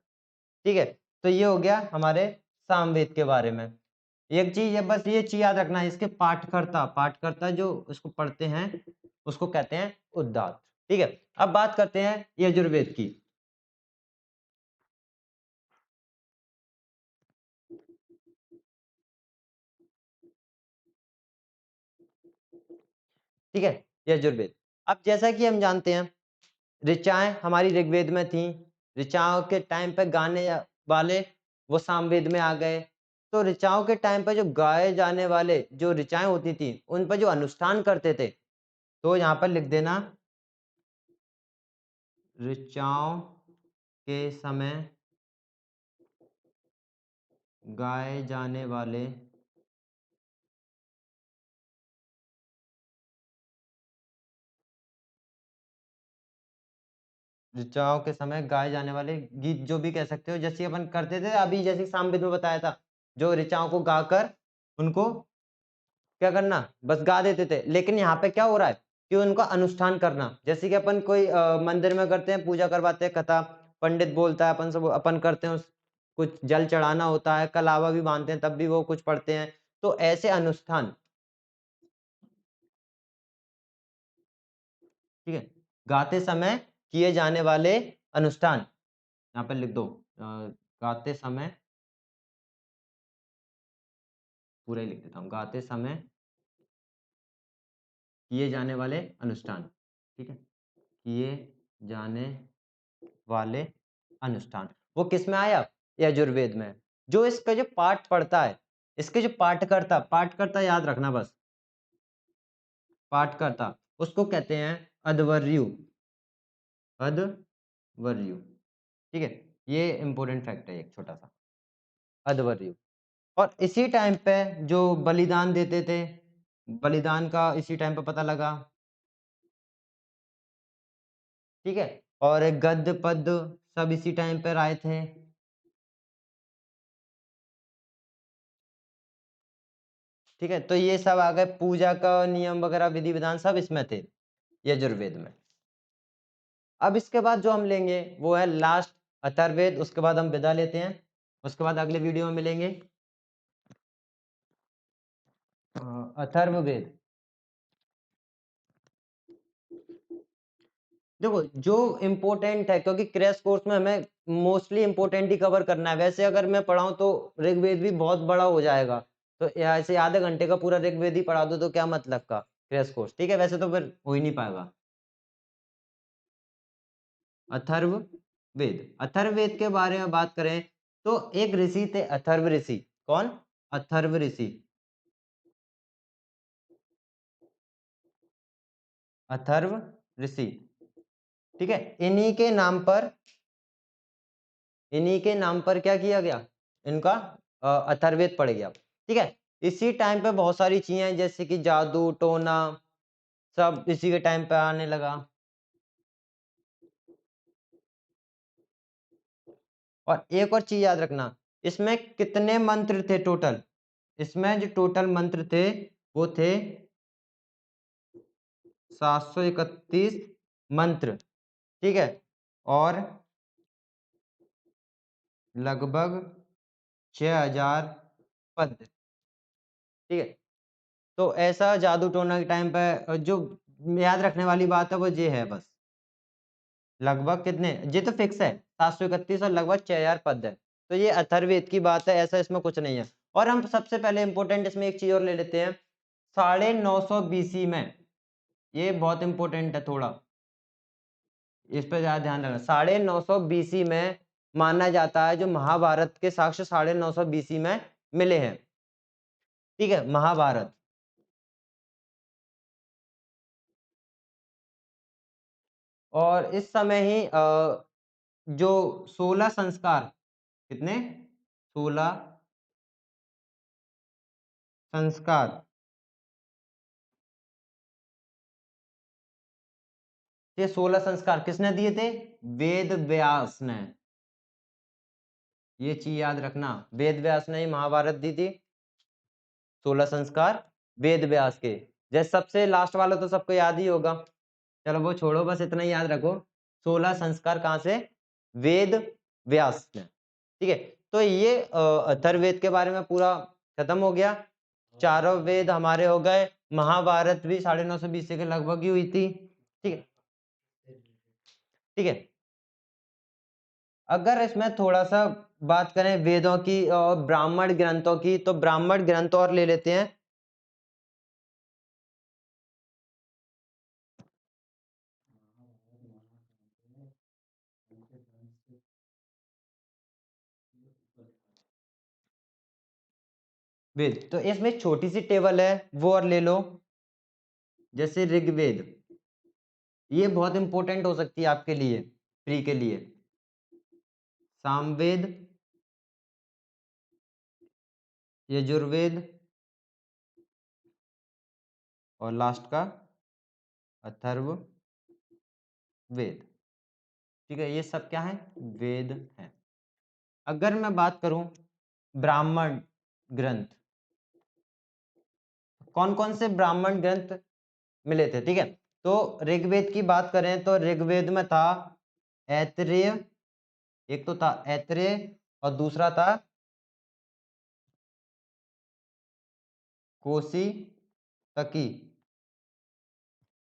ठीक है। तो ये हो गया हमारे सामवेद के बारे में। एक चीज है, बस ये चीज याद रखना है, इसके पाठकर्ता, पाठकर्ता जो इसको पढ़ते हैं उसको कहते हैं उद्दात, ठीक है। अब बात करते हैं यजुर्वेद की। ठीक है, यजुर्वेद। अब जैसा कि हम जानते हैं, ऋचाएं हमारी ऋग्वेद में थी, ऋचाओं के टाइम पे गाने वाले वो सामवेद में आ गए। तो ऋचाओं के टाइम पे जो गाए जाने वाले जो ऋचाएं होती थी उन पर जो अनुष्ठान करते थे, तो यहाँ पर लिख देना, ऋचाओं के समय गाए जाने वाले ऋचाओं के समय गाए जाने वाले गीत, जो भी कह सकते हो, जैसे अपन करते थे अभी, जैसे सामवेद में बताया था, जो ऋचाओं को गाकर उनको क्या करना, बस गा देते थे। लेकिन यहाँ पे क्या हो रहा है कि उनका अनुष्ठान करना, जैसे कि अपन कोई मंदिर में करते हैं, पूजा करवाते हैं, कथा पंडित बोलता है, अपन सब अपन करते हैं, कुछ जल चढ़ाना होता है, कलावा भी बांधते हैं, तब भी वो कुछ पढ़ते हैं। तो ऐसे अनुष्ठान, ठीक है, गाते समय किए जाने वाले अनुष्ठान, यहाँ पे लिख दो, गाते समय, पूरा ही लिख देता हूँ, गाते समय किए जाने वाले अनुष्ठान, ठीक है, किए जाने वाले अनुष्ठान, वो किस में आया? यजुर्वेद में। जो इसका जो पाठ पढ़ता है, इसके जो पाठकर्ता, पाठकर्ता याद रखना बस, पाठकर्ता, उसको कहते हैं अध्वर्यु। अध्वर्यु, ठीक है, ये इंपॉर्टेंट फैक्ट है एक छोटा सा, अध्वर्यु। और इसी टाइम पे जो बलिदान देते थे, बलिदान का इसी टाइम पे पता लगा, ठीक है। और गद्य पद्य सब इसी टाइम पे आए थे, ठीक है, तो ये सब आ गए, पूजा का नियम वगैरह विधि विधान सब इसमें थे यजुर्वेद में। अब इसके बाद जो हम लेंगे वो है लास्ट अथर्ववेद, उसके बाद हम विदा लेते हैं, उसके बाद अगले वीडियो में मिलेंगे। अथर्ववेद, देखो जो इम्पोर्टेंट है, क्योंकि क्रैश कोर्स में हमें मोस्टली इम्पोर्टेंट ही कवर करना है। वैसे अगर मैं पढ़ाऊँ तो ऋग्वेद भी बहुत बड़ा हो जाएगा, तो ऐसे आधे घंटे का पूरा ऋग्वेद ही पढ़ा दो तो क्या मतलब का क्रैश कोर्स, ठीक है, वैसे तो फिर हो ही नहीं पाएगा। अथर्ववेद, अथर्ववेद के बारे में बात करें तो एक ऋषि थे अथर्व ऋषि। कौन? अथर्व ऋषि। अथर्व ऋषि, ठीक है, इन्हीं के नाम पर क्या किया गया, इनका अथर्ववेद पड़ गया, ठीक है। इसी टाइम पे बहुत सारी चीजें जैसे कि जादू टोना सब इसी के टाइम पे आने लगा। और एक और चीज याद रखना, इसमें कितने मंत्र थे टोटल, इसमें जो टोटल मंत्र थे वो थे 731 मंत्र, ठीक है, और लगभग 6000 पद, ठीक है। तो ऐसा जादू टोना के टाइम पे जो याद रखने वाली बात है वो ये है बस, लगभग कितने, ये तो फिक्स है 731 और लगभग 6000 पद है। तो ये अथर्ववेद की बात है, ऐसा इसमें कुछ नहीं है। और हम सबसे पहले इंपॉर्टेंट इसमें एक चीज और ले लेते हैं, 950 बीसी में, ये बहुत इंपॉर्टेंट है थोड़ा, इस पर ज्यादा ध्यान रखना। 950 बीसी में माना जाता है जो महाभारत के साक्ष्य 950 बीसी में मिले हैं, ठीक है, महाभारत। और इस समय ही जो 16 संस्कार, कितने, 16 संस्कार, ये 16 संस्कार किसने दिए थे, वेद व्यास ने, ये चीज याद रखना, वेद व्यास ने ही महाभारत दी थी। 16 संस्कार वेद व्यास के, जैसे सबसे लास्ट वाला तो सबको याद ही होगा, चलो वो छोड़ो, बस इतना ही याद रखो, 16 संस्कार कहाँ से, वेद व्यास ने, ठीक है। तो ये अथर्ववेद के बारे में पूरा खत्म हो गया। चारों वेद हमारे हो गए, महाभारत भी 950 बीसी के लगभग ही हुई थी, ठीक है, ठीक है। अगर इसमें थोड़ा सा बात करें वेदों की और ब्राह्मण ग्रंथों की, तो ब्राह्मण ग्रंथ और ले लेते हैं। वेद, तो इसमें एक छोटी सी टेबल है वो और ले लो, जैसे ऋग्वेद, ये बहुत इंपॉर्टेंट हो सकती है आपके लिए, प्री के लिए। सामवेद, यजुर्वेद, और लास्ट का अथर्ववेद, ठीक है, ये सब क्या है, वेद है। अगर मैं बात करूं ब्राह्मण ग्रंथ, कौन कौन से ब्राह्मण ग्रंथ मिले थे, ठीक है, तो ऋग्वेद की बात करें तो ऋग्वेद में था ऐतरेय, एक तो था ऐतरेय और दूसरा था कोसी तकी,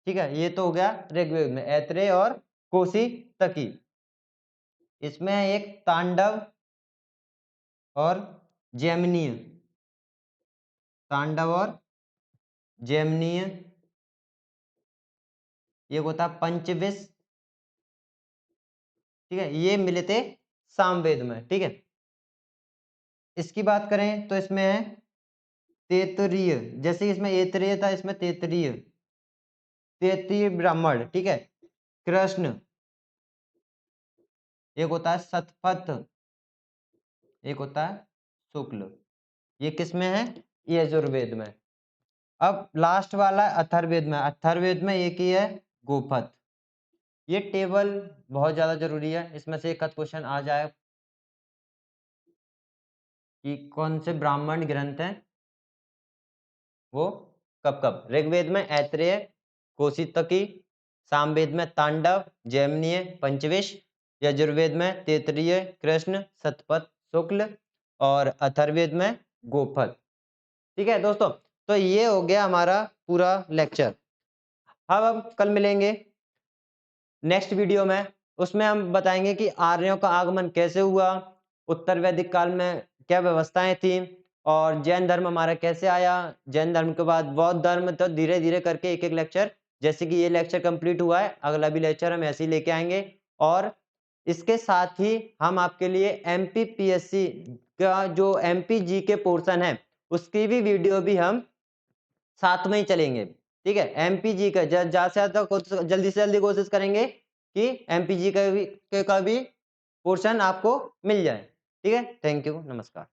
ठीक है, ये तो हो गया ऋग्वेद में ऐतरेय और कोसी तकी। इसमें एक तांडव और जैमिनीय, तांडव और जैमिनीय, ये होता पंचविश, ठीक है, ये मिले थे सामवेद में, ठीक है। इसकी बात करें तो इसमें है तेतरीय, जैसे इसमें ऐतरेय था, इसमें तेतरीय, तेतरीय ब्राह्मण, ठीक है, कृष्ण, एक होता है शतपथ, एक होता है शुक्ल, ये किस में है, ये यजुर्वेद में। अब लास्ट वाला है अथर्ववेद में, अथर्ववेद में एक ही है गोपथ। ये टेबल बहुत ज्यादा जरूरी है, इसमें से एक क्वेश्चन आ जाए कि कौन से ब्राह्मण ग्रंथ हैं वो कब कब? ऋग्वेद में ऐत्रेय, कौशितकी, सामवेद में तांडव, जैमिनीय, पंचविश, यजुर्वेद में तैत्तिरीय, कृष्ण, शतपथ, शुक्ल और अथर्ववेद में गोफल। ठीक है दोस्तों, तो ये हो गया हमारा पूरा लेक्चर। अब हम कल मिलेंगे नेक्स्ट वीडियो में। उसमें हम बताएंगे कि आर्यों का आगमन कैसे हुआ, उत्तर वैदिक काल में क्या व्यवस्थाएं थी, और जैन धर्म हमारा कैसे आया, जैन धर्म के बाद बौद्ध धर्म, तो धीरे धीरे करके एक एक लेक्चर, जैसे कि ये लेक्चर कंप्लीट हुआ है, अगला भी लेक्चर हम ऐसे ही लेके आएंगे। और इसके साथ ही हम आपके लिए एमपीपीएससी का जो एमपी जी के पोर्शन है उसकी भी वीडियो भी हम साथ में ही चलेंगे। ठीक है, एमपीजी का ज्यादा से ज्यादा जल्दी से जल्दी कोशिश करेंगे कि एमपीजी का भी पोर्शन आपको मिल जाए। ठीक है, थैंक यू, नमस्कार।